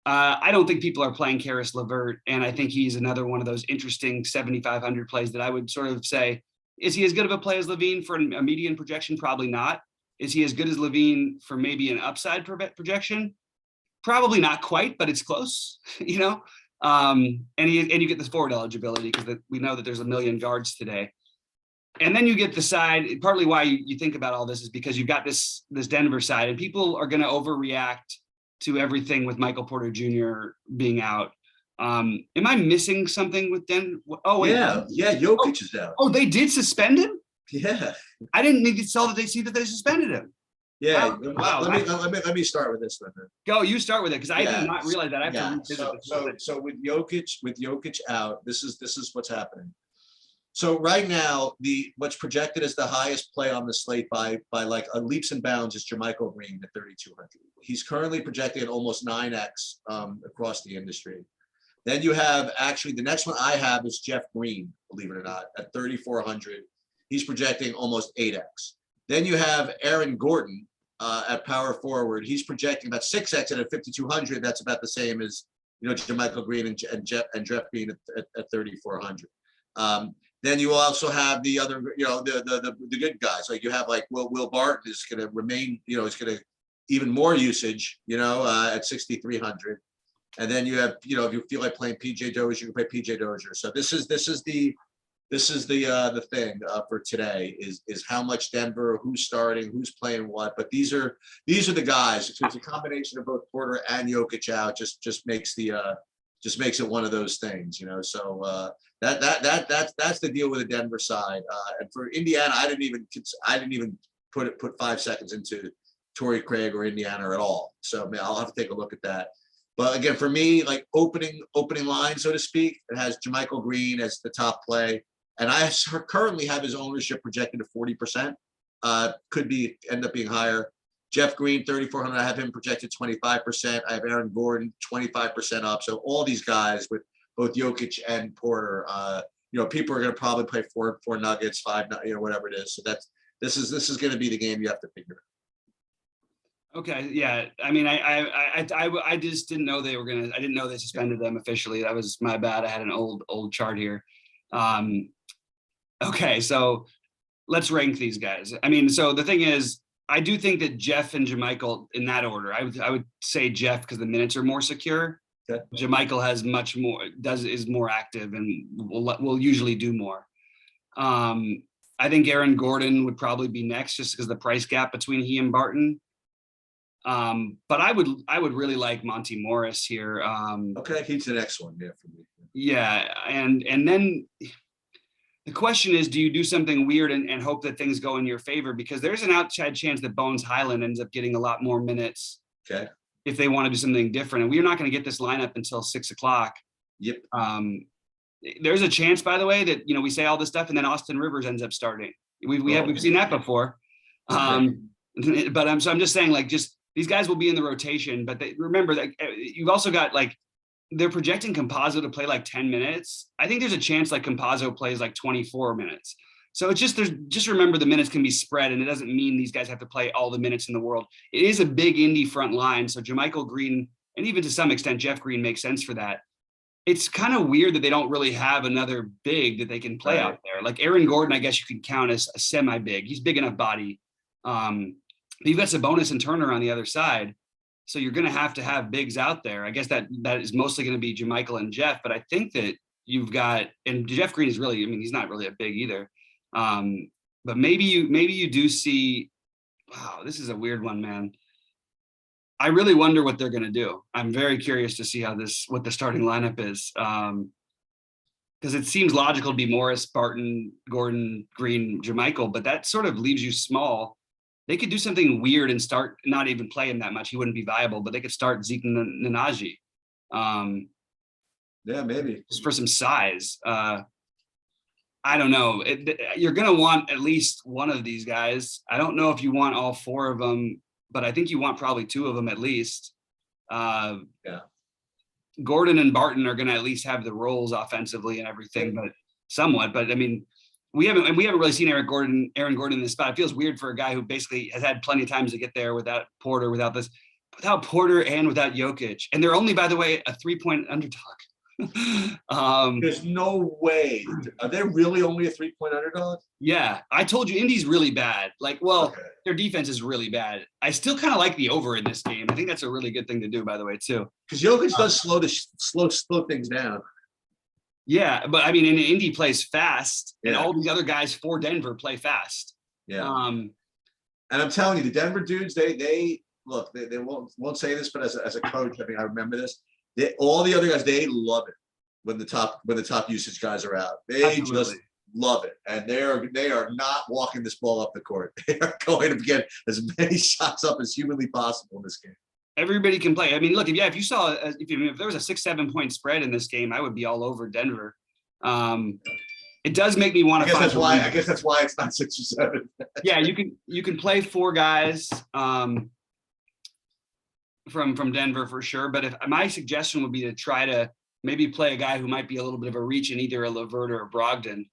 I don't think people are playing Karis LeVert, and I think he's another one of those interesting 7,500 plays that I would sort of say, is he as good of a play as Levine for a median projection? Probably not. Is he as good as Levine for maybe an upside projection? Probably not quite, but it's close, you know? And you get this forward eligibility because we know that there's a million guards today. And then you get the side, partly why you think about all this is because you've got this Denver side, and people are going to overreact to everything with Michael Porter Jr. being out. Am I missing something with Denver? Oh, wait. Yeah, Jokic is out. Oh, they did suspend him? Yeah. I didn't need to tell that they see that they suspended him. Yeah. Wow. Let me start with this then. Go, you start with it, because I did not realize that. I have to so with Jokic out, this is what's happening. So right now, what's projected as the highest play on the slate by like leaps and bounds is JaMychal Green at 3,200. He's currently projected at almost 9x across the industry. Then you have actually the next one I have is Jeff Green, believe it or not, at 3,400. He's projecting almost 8x. Then you have Aaron Gordon at power forward. He's projecting about 6x at 5,200. That's about the same as JaMychal Green and Jeff Green at 3,400. Then you also have the other, the good guys. Like you have Will Barton is going to remain, is going to even more usage, at 6,300. And then you have, if you feel like playing PJ Dozier, you can play PJ Dozier. So this is the thing for today is how much Denver, who's starting, who's playing what. But these are the guys. It's a combination of both Porter and Jokic out. Just makes it one of those things, So that's the deal with the Denver side. And for Indiana, I didn't even put 5 seconds into Torrey Craig or Indiana at all. So I'll have to take a look at that. But again, for me, like opening line, so to speak, it has JaMychal Green as the top play. And I currently have his ownership projected to 40%. Could end up being higher. Jeff Green, 3,400. I have him projected 25%. I have Aaron Gordon, 25% up. So all these guys with both Jokic and Porter, people are going to probably play four Nuggets, five, whatever it is. So this is going to be the game you have to figure out. Okay, yeah. I mean, I just didn't know they were gonna. I didn't know they suspended them officially. That was my bad. I had an old chart here. Okay, so let's rank these guys. I mean, so the thing is, I do think that Jeff and JaMychal in that order. I would say Jeff because the minutes are more secure. Okay. JaMychal has much more, is more active and will usually do more. I think Aaron Gordon would probably be next just because the price gap between he and Barton. But I would really like Monty Morris here. Okay, he's the next one, yeah, for me. Yeah, and then the question is, do you do something weird and hope that things go in your favor? Because there's an outside chance that Bones Highland ends up getting a lot more minutes. Okay. If they want to do something different, and we're not going to get this lineup until 6 o'clock. Yep. There's a chance, by the way, that we say all this stuff and then Austin Rivers ends up starting. We've seen that before. But I'm just saying, like, just these guys will be in the rotation. But remember that you've also got they're projecting Campazzo to play like 10 minutes. I think there's a chance like Campazzo plays like 24 minutes. So it's just remember the minutes can be spread, and it doesn't mean these guys have to play all the minutes in the world. It is a big Indy front line. So JaMychal Green, and even to some extent, Jeff Green makes sense for that. It's kind of weird that they don't really have another big that they can play out there. Like Aaron Gordon, I guess you can count as a semi-big. He's big enough body. But you've got Sabonis and Turner on the other side. So you're going to have bigs out there. I guess that is mostly going to be JaMychal and Jeff. But I think that you've got, and Jeff Green is really, he's not really a big either. But maybe you do see, wow, this is a weird one, man. I really wonder what they're going to do. I'm very curious to see what the starting lineup is. Because it seems logical to be Morris, Barton, Gordon, Green, JaMychal, but that sort of leaves you small. They could do something weird and start not even play him that much. He wouldn't be viable, but they could start Zeke Nnaji. Yeah, maybe. Just for some size. I don't know. You're going to want at least one of these guys. I don't know if you want all four of them, but I think you want probably two of them at least. Yeah. Gordon and Barton are going to at least have the roles offensively and everything, but somewhat. But I mean, we haven't really seen Aaron Gordon in this spot. It feels weird for a guy who basically has had plenty of times to get there without Porter, without Porter and without Jokic. And they're only, by the way, a 3-point underdog. There's no way. Are they really only a 3-point underdog? Yeah, I told you Indy's really bad. Their defense is really bad. I still kind of like the over in this game. I think that's a really good thing to do, by the way, too. Because Jokic does slow things down. Yeah, but I mean, Indy plays fast, and all these other guys for Denver play fast. Yeah. And I'm telling you, the Denver dudes, they look. They won't say this, but as a coach, I remember this. All the other guys, they love it when the top usage guys are out. They Absolutely. Just love it, and they are not walking this ball up the court. They are going to get as many shots up as humanly possible in this game. Everybody can play. I mean, look, if there was a 6-7 point spread in this game, I would be all over Denver. It does make me want to. I guess that's why it's not 6 or 7. Yeah, you can play four guys from Denver for sure. But my suggestion would be to try to maybe play a guy who might be a little bit of a reach in either a LeVert or a Brogdon.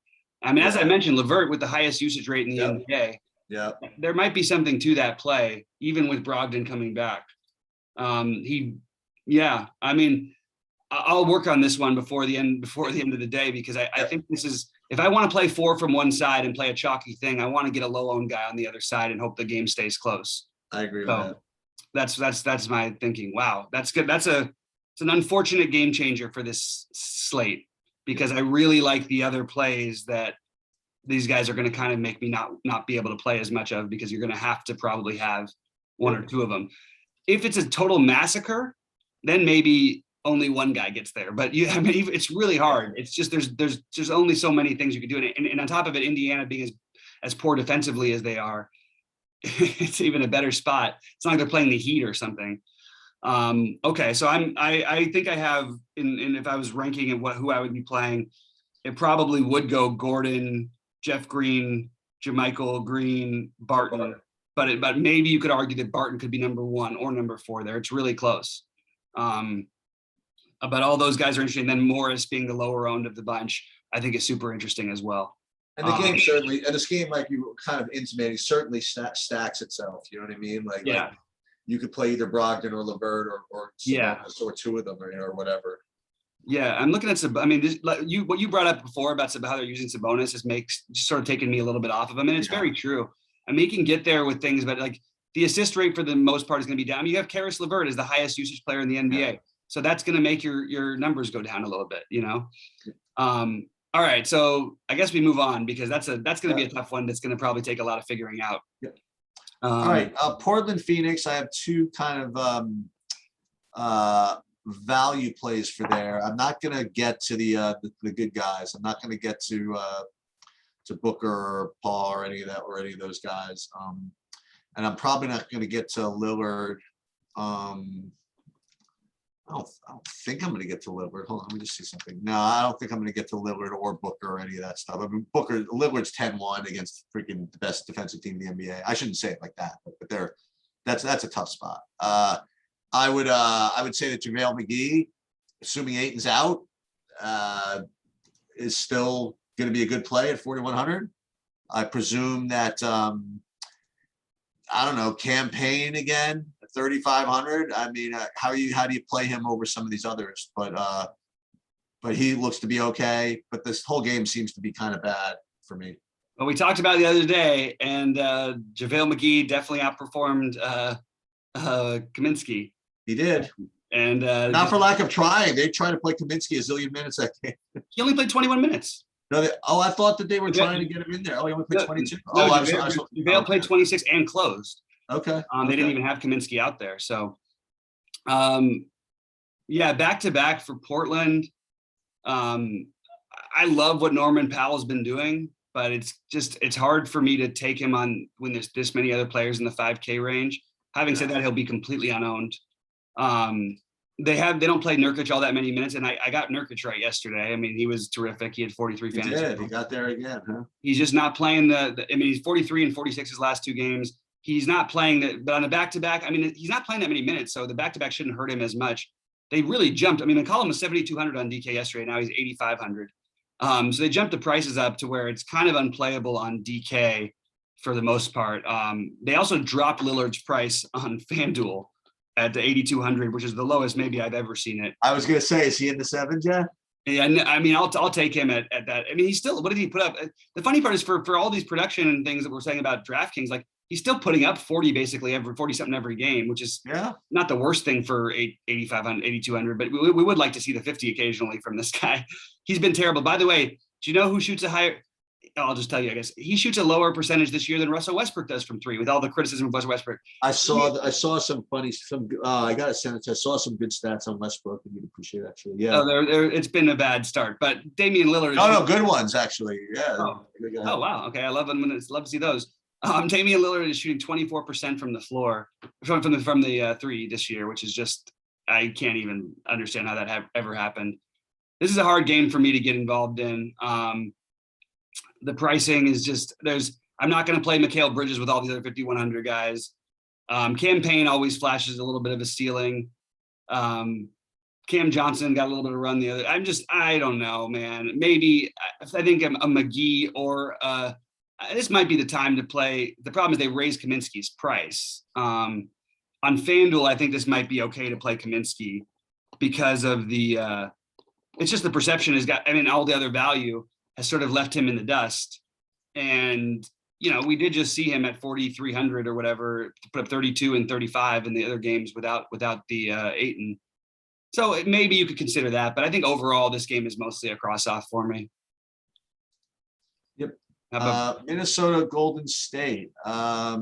I mean, as I mentioned, LeVert with the highest usage rate in the NBA. Yeah, there might be something to that play, even with Brogdon coming back. I mean, I'll work on this one before the end of the day, because I think this is, if I want to play four from one side and play a chalky thing, I want to get a low owned guy on the other side and hope the game stays close. I agree with that. That's my thinking. Wow, that's good. It's an unfortunate game changer for this slate, because I really like the other plays that these guys are going to kind of make me not be able to play as much of, because you're going to have to probably have one or two of them. If it's a total massacre, then maybe only one guy gets there. But it's really hard. It's just there's only so many things you can do. And on top of it, Indiana being as poor defensively as they are, it's even a better spot. It's not like they're playing the Heat or something. Okay, so I think I have, and if I was ranking who I would be playing, it probably would go Gordon, Jeff Green, JaMychal Green, Barton. but maybe you could argue that Barton could be number 1 or number 4 there. It's really close. But all those guys are interesting. Then Morris being the lower owned of the bunch, I think is super interesting as well. And the game certainly, and this game, like you were kind of intimating, certainly stacks itself. You know what I mean? Like you could play either Brogdon or LeVert or Sabonis or 2 of them or whatever. Yeah, I'm looking at I mean, what you brought up before about how they're using Sabonis just sort of taking me a little bit off of him, and it's very true. I mean, he can get there with things, but like the assist rate for the most part is going to be down. I mean, you have Karis LeVert as the highest usage player in the NBA, so that's going to make your numbers go down a little bit, you know. All right, so I guess we move on because that's going to be a tough one. That's going to probably take a lot of figuring out. All right, Portland, Phoenix. I have 2 kind of value plays for there. I'm not going to get to the good guys. I'm not going to get to Booker or Paul or any of those guys. And I'm probably not going to get to Lillard. I don't think I'm going to get to Lillard. Hold on, let me just see something. No, I don't think I'm going to get to Lillard or Booker or any of that stuff. I mean, Lillard's 10-1 against freaking the best defensive team in the NBA. I shouldn't say it like that, but that's a tough spot. I would say that JaVale McGee, assuming Ayton's out, is still going to be a good play at 4,100. I presume that I don't know, campaign again at 3,500. I mean, how do you play him over some of these others? But he looks to be okay. But this whole game seems to be kind of bad for me. Well, we talked about it the other day, and JaVale McGee definitely outperformed Kaminsky. He did. And not for lack of trying. They tried to play Kaminsky a zillion minutes that game. He only played 21 minutes. No, I thought that they were trying to get him in there. Oh, he only played 22. No, JaVale played 26 and closed. Okay. They didn't even have Kaminsky out there. So, back to back for Portland. I love what Norman Powell's been doing, but it's hard for me to take him on when there's this many other players in the 5K range. Having said that, he'll be completely unowned. They don't play Nurkic all that many minutes, and I got Nurkic right yesterday. I mean, he was terrific. He had 43 fantasy. He did. He got there again, huh? He's just not playing he's 43 and 46 his last 2 games. He's not playing but on a back-to-back, I mean, he's not playing that many minutes, so the back-to-back shouldn't hurt him as much. They really jumped. I mean, McCollum was 7,200 on DK yesterday. Now he's 8,500. So they jumped the prices up to where it's kind of unplayable on DK for the most part. They also dropped Lillard's price on FanDuel at the 8,200, which is the lowest maybe I've ever seen it. I was going to say, is he in the 7s yet? Yeah, I mean, I'll take him at that. I mean, he's still, what did he put up? The funny part is for all these production and things that we're saying about DraftKings, like he's still putting up 40 basically 40 something every game, which is not the worst thing for 8,500, 8,200, but we would like to see the 50 occasionally from this guy. He's been terrible. By the way, do you know who shoots a higher? I'll just tell you, I guess he shoots a lower percentage this year than Russell Westbrook does from 3, with all the criticism of Russell Westbrook. I saw some funny, I got to send it to. I saw some good stats on Westbrook, and you'd appreciate it, actually. Yeah. It's been a bad start, but Damian Lillard. No, good ones actually. Yeah. Oh wow. Okay, I love them. Love to see those. Damian Lillard is shooting 24% from the floor, from the 3 this year, which is just, I can't even understand how that ever happened. This is a hard game for me to get involved in. The pricing is just, I'm not going to play Mikal Bridges with all the other 5,100 guys. Campaign always flashes a little bit of a ceiling. Cam Johnson got a little bit of run the other. I don't know, man. Maybe I think a McGee or this might be the time to play. The problem is they raised Kaminsky's price. On FanDuel, I think this might be okay to play Kaminsky because of it's just the perception all the other value has sort of left him in the dust. And, we did just see him at 4,300 or whatever, put up 32 and 35 in the other games without the Ayton. So maybe you could consider that, but I think overall this game is mostly a cross-off for me. Yep. Minnesota, Golden State. I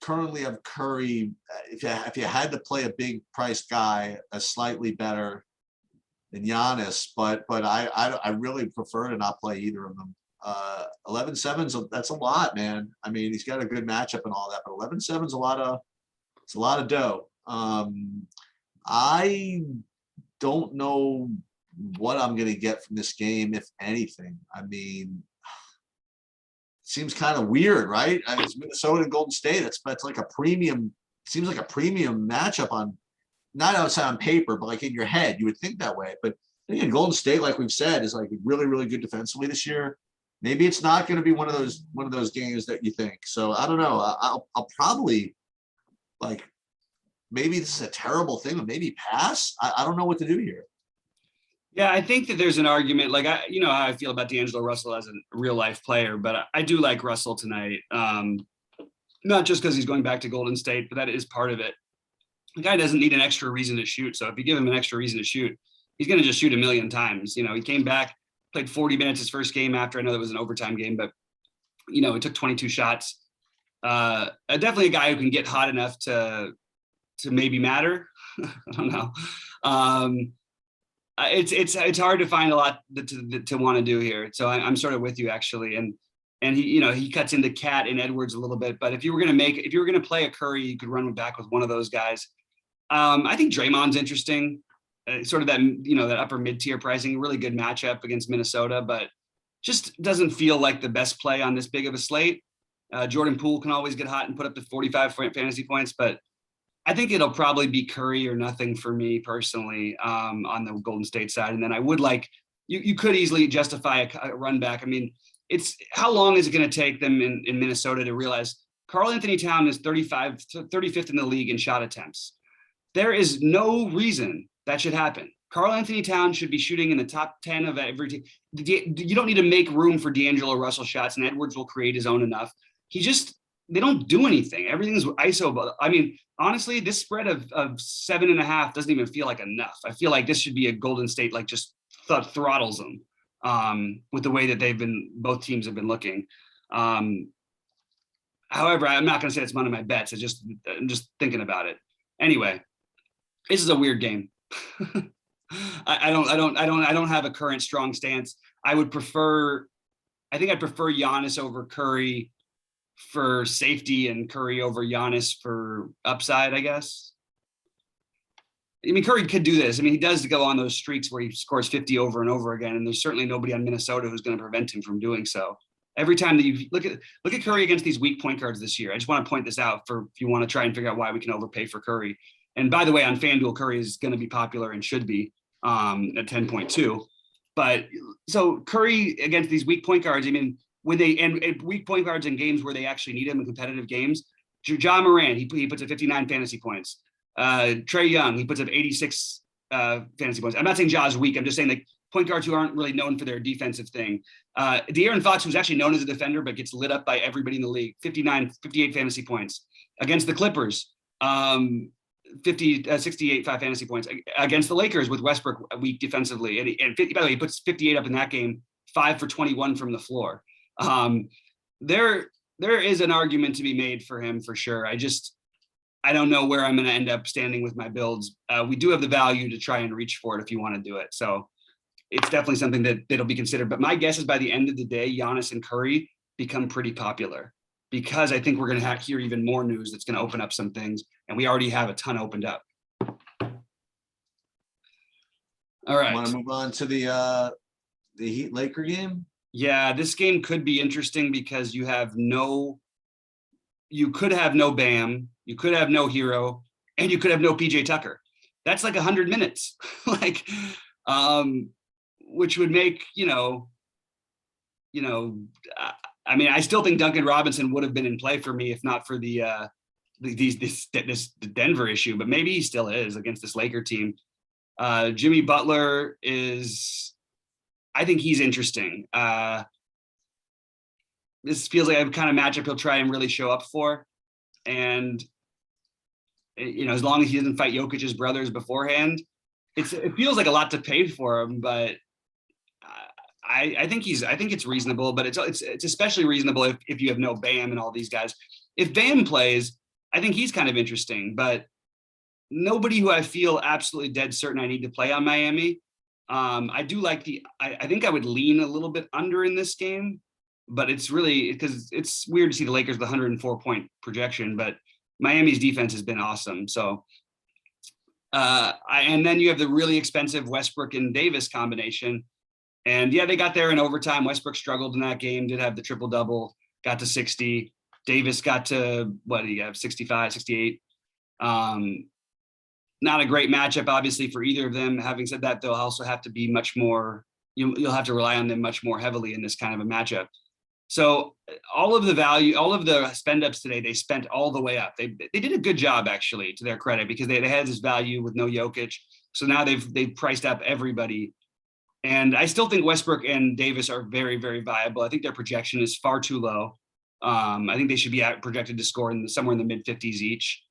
currently have Curry. If you had to play a big price guy, a slightly better than Giannis, but I really prefer to not play either of them. 11-7's that's a lot, man. I mean, he's got a good matchup and all that, but 11-7's a lot of dough. I don't know what I'm going to get from this game, if anything. I mean, seems kind of weird, right? I mean, it's Minnesota and Golden State. That's like a premium. Seems like a premium matchup on, not outside on paper, but like in your head, you would think that way. But again, Golden State, like we've said, is like really, really good defensively this year. Maybe it's not going to be one of those games that you think. So I don't know. I'll probably, like, maybe this is a terrible thing, or maybe pass. I don't know what to do here. Yeah, I think that there's an argument. Like, you know how I feel about D'Angelo Russell as a real life player, but I do like Russell tonight. Not just because he's going back to Golden State, but that is part of it. The guy doesn't need an extra reason to shoot. So if you give him an extra reason to shoot, he's going to just shoot a million times. You know, he came back, played 40 minutes his first game after. I know that was an overtime game, but, you know, he took 22 shots. Definitely a guy who can get hot enough to maybe matter. I don't know. It's hard to find a lot to want to do here. So I'm sort of with you, actually. And he, you know, he cuts into Cat and Edwards a little bit. But if you were going to play a Curry, you could run back with one of those guys. I think Draymond's interesting. Sort of that, you know, that upper mid-tier pricing, really good matchup against Minnesota, but just doesn't feel like the best play on this big of a slate. Jordan Poole can always get hot and put up to 45 fantasy points, but I think it'll probably be Curry or nothing for me personally on the Golden State side. And then I would like, you could easily justify a run back. I mean, it's how long is it going to take them in Minnesota to realize Karl Anthony Towns is 35th in the league in shot attempts. There is no reason that should happen. Karl Anthony Towns should be shooting in the top 10 of every team. You don't need to make room for D'Angelo Russell shots, and Edwards will create his own enough. They don't do anything. Everything's ISO. I mean, honestly, this spread of 7.5 doesn't even feel like enough. I feel like this should be a Golden State, like just throttles them with the way that both teams have been looking. However, I'm not going to say it's one of my bets. I'm just thinking about it. Anyway, this is a weird game. I don't have a current strong stance. I think I'd prefer Giannis over Curry for safety and Curry over Giannis for upside, I guess. I mean, Curry could do this. I mean, he does go on those streaks where he scores 50 over and over again, and there's certainly nobody on Minnesota who's going to prevent him from doing so. Every time that you look at Curry against these weak point guards this year, I just want to point this out for if you want to try and figure out why we can overpay for Curry. And by the way, on FanDuel, Curry is going to be popular and should be at 10.2. But so Curry against these weak point guards, I mean, when and weak point guards in games where they actually need him in competitive games, Ja Morant, he puts up 59 fantasy points. Trae Young, he puts up 86 fantasy points. I'm not saying Ja's weak. I'm just saying like point guards who aren't really known for their defensive thing. De'Aaron Fox, who's actually known as a defender, but gets lit up by everybody in the league, 58 fantasy points. Against the Clippers, 68 fantasy points. Against the Lakers with Westbrook weak defensively. And 50, by the way, he puts 58 up in that game, 5 for 21 from the floor. There is an argument to be made for him for sure. I don't know where I'm going to end up standing with my builds. We do have the value to try and reach for it if you want to do it. So it's definitely something that'll be considered. But my guess is by the end of the day, Giannis and Curry become pretty popular because I think we're going to hear even more news that's going to open up some things. And we already have a ton opened up. All right. Want to move on to the Heat Laker game? Yeah, this game could be interesting because you could have no Bam, you could have no Hero, and you could have no PJ Tucker. That's like 100 minutes, which would make, I mean, I still think Duncan Robinson would have been in play for me if not for this Denver issue, but maybe he still is against this Laker team. Jimmy Butler I think he's interesting. This feels like a kind of matchup he'll try and really show up for. And, as long as he doesn't fight Jokic's brothers beforehand, it feels like a lot to pay for him, but I think it's reasonable, but it's especially reasonable if you have no Bam and all these guys. If Bam plays, I think he's kind of interesting, but nobody who I feel absolutely dead certain I need to play on Miami. I do like I think I would lean a little bit under in this game, but it's really because it's weird to see the Lakers with 104 point projection, but Miami's defense has been awesome. So, and then you have the really expensive Westbrook and Davis combination. And yeah, they got there in overtime. Westbrook struggled in that game, did have the triple double. got to 60. Davis got to, what do you have, 65, 68. Not a great matchup, obviously, for either of them. Having said that, they'll also have to be much more, you'll have to rely on them much more heavily in this kind of a matchup. So all of the value, all of the spend ups today, they spent all the way up. They did a good job, actually, to their credit, because they had this value with no Jokic. So now they've priced up everybody. And I still think Westbrook and Davis are very, very viable. I think their projection is far too low. I think they should be projected to score somewhere in the mid 50s each.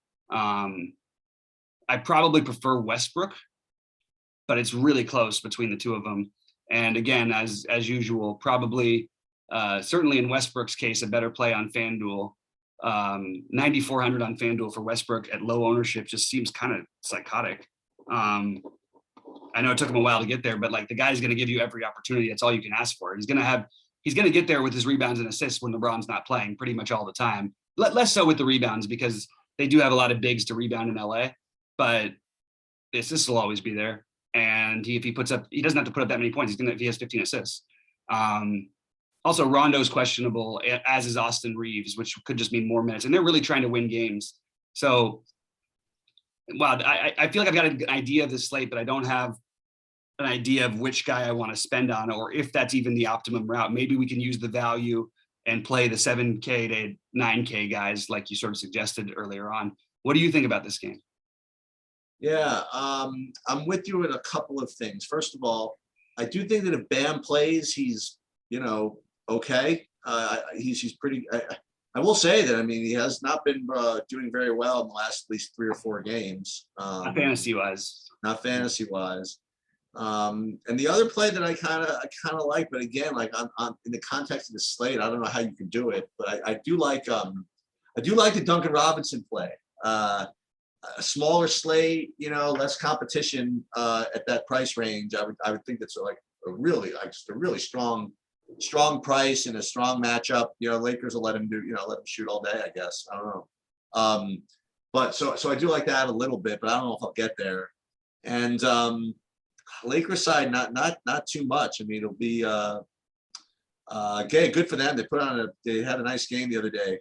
I probably prefer Westbrook, but it's really close between the two of them. And again, as usual, probably certainly in Westbrook's case, a better play on FanDuel. 9,400 on FanDuel for Westbrook at low ownership just seems kind of psychotic. I know it took him a while to get there, but like the guy's going to give you every opportunity. That's all you can ask for. He's going to get there with his rebounds and assists when LeBron's not playing pretty much all the time. Less so with the rebounds because they do have a lot of bigs to rebound in LA, but the assists will always be there. And he doesn't have to put up that many points. He has 15 assists. Also, Rondo's questionable, as is Austin Reeves, which could just mean more minutes. And they're really trying to win games. So, wow, I feel like I've got an idea of this slate, but I don't have an idea of which guy I want to spend on, or if that's even the optimum route. Maybe we can use the value and play the 7K to 9K guys, like you sort of suggested earlier on. What do you think about this game? Yeah, I'm with you in a couple of things. First of all, I do think that if Bam plays, he's, okay. He's pretty. I will say that, I mean, he has not been doing very well in the last at least 3 or 4 games. Not fantasy wise. Not fantasy wise. And the other play that I kind of like, but again, like on in the context of the slate, I don't know how you can do it, but I do like the Duncan Robinson play. A smaller slate, less competition at that price range. I would think that's like a really strong price and a strong matchup. Lakers will let him shoot all day, I guess. I don't know. But so I do like that a little bit, but I don't know if I'll get there. And Lakers side, not too much. I mean, it'll be good for them. They had a nice game the other day.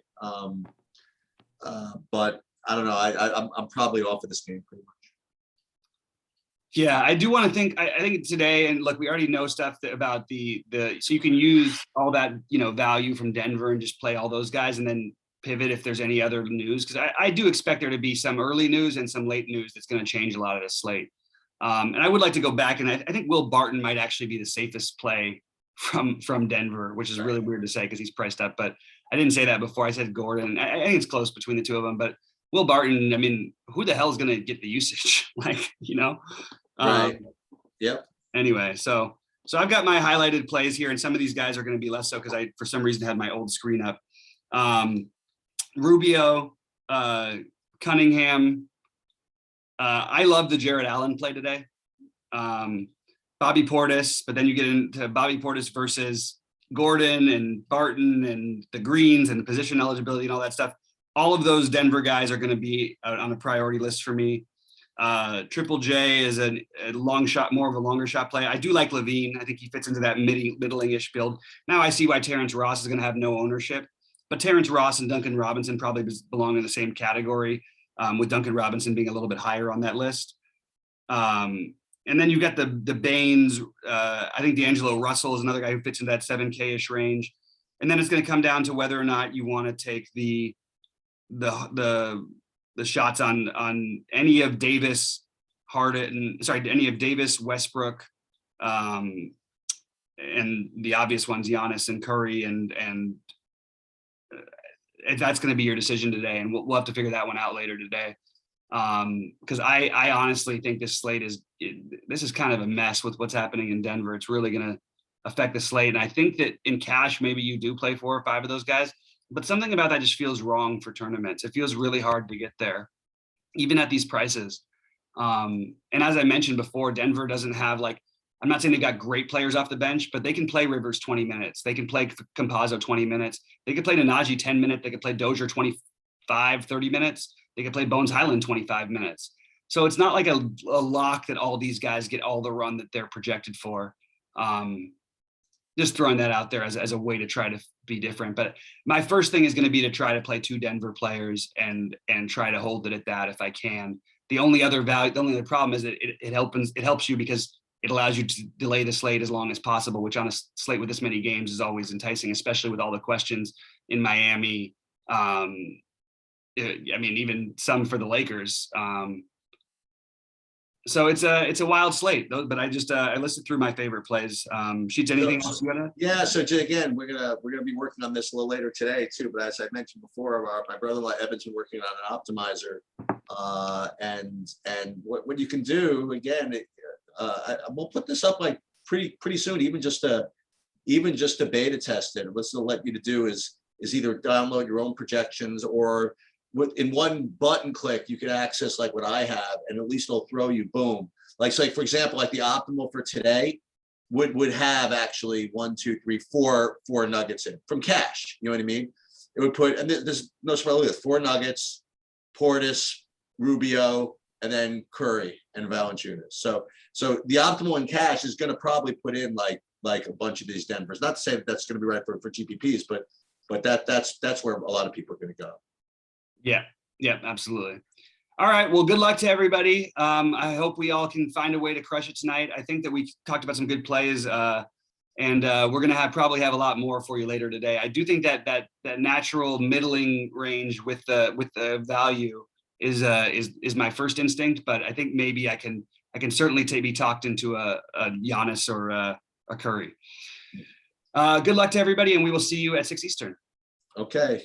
But I don't know. I'm probably off of this game pretty much. Yeah, I do want to think. I think today, and look, we already know stuff about the so you can use all that value from Denver and just play all those guys, and then pivot if there's any other news, because I do expect there to be some early news and some late news that's going to change a lot of this slate. And I would like to go back, and I think Will Barton might actually be the safest play from Denver, which is really weird to say because he's priced up. But I didn't say that before. I said Gordon. I think it's close between the two of them, but Will Barton, I mean, who the hell is going to get the usage? Right. Yep. Anyway, so I've got my highlighted plays here, and some of these guys are going to be less so because I, for some reason, had my old screen up. Rubio, Cunningham. I love the Jared Allen play today. Bobby Portis, but then you get into Bobby Portis versus Gordon and Barton and the Greens and the position eligibility and all that stuff. All of those Denver guys are going to be on a priority list for me. Triple J is a long shot, more of a longer shot play. I do like Levine. I think he fits into that middling-ish build. Now I see why Terence Ross is going to have no ownership, but Terence Ross and Duncan Robinson probably belong in the same category, with Duncan Robinson being a little bit higher on that list. And then you've got the Baines. I think D'Angelo Russell is another guy who fits into that 7K-ish range. And then it's going to come down to whether or not you want to take the shots on any of Davis, any of Davis, Westbrook, and the obvious ones, Giannis and Curry, and that's going to be your decision today. And we'll have to figure that one out later today. Because I honestly think this slate this is kind of a mess with what's happening in Denver. It's really going to affect the slate. And I think that in cash, maybe you do play 4 or 5 of those guys, but something about that just feels wrong for tournaments. It feels really hard to get there, even at these prices. And as I mentioned before, Denver doesn't have I'm not saying they got great players off the bench, but they can play Rivers 20 minutes. They can play Campazzo 20 minutes. They could play Nnaji 10 minutes. They could play Dozier 25, 30 minutes. They could play Bones Highland 25 minutes. So it's not like a lock that all these guys get all the run that they're projected for. just throwing that out there as a way to try to be different. But my first thing is going to be to try to play 2 Denver players and try to hold it at that if I can. The only other problem is that it helps you because it allows you to delay the slate as long as possible, which on a slate with this many games is always enticing, especially with all the questions in Miami. I mean, even some for the Lakers. So it's a wild slate, but I just I listed through my favorite plays. Sheets, anything else you gotta? Yeah. So again, we're gonna be working on this a little later today too. But as I mentioned before, my brother-in-law Evan's been working on an optimizer, and what you can do again. We'll put this up like pretty soon, even just to beta test it. What's it'll let you to do is either download your own projections or in one button click, you can access like what I have, and at least it'll throw you boom. Like, so like for example, like the optimal for today would have actually 1, 2, 3, 4 nuggets in from cash. You know what I mean? It would put, and there's no surprise, with 4 nuggets, Portis, Rubio, and then Curry and Valanciunas. So the optimal in cash is going to probably put in like a bunch of these Denvers. Not to say that that's going to be right for GPPs, but that's where a lot of people are going to go. Yeah, absolutely. All right. Well, good luck to everybody. I hope we all can find a way to crush it tonight. I think that we talked about some good plays, and we're going to probably have a lot more for you later today. I do think that natural middling range with the value is my first instinct, but I think maybe I can certainly be talked into a Giannis or a Curry. Good luck to everybody, and we will see you at 6 Eastern. Okay.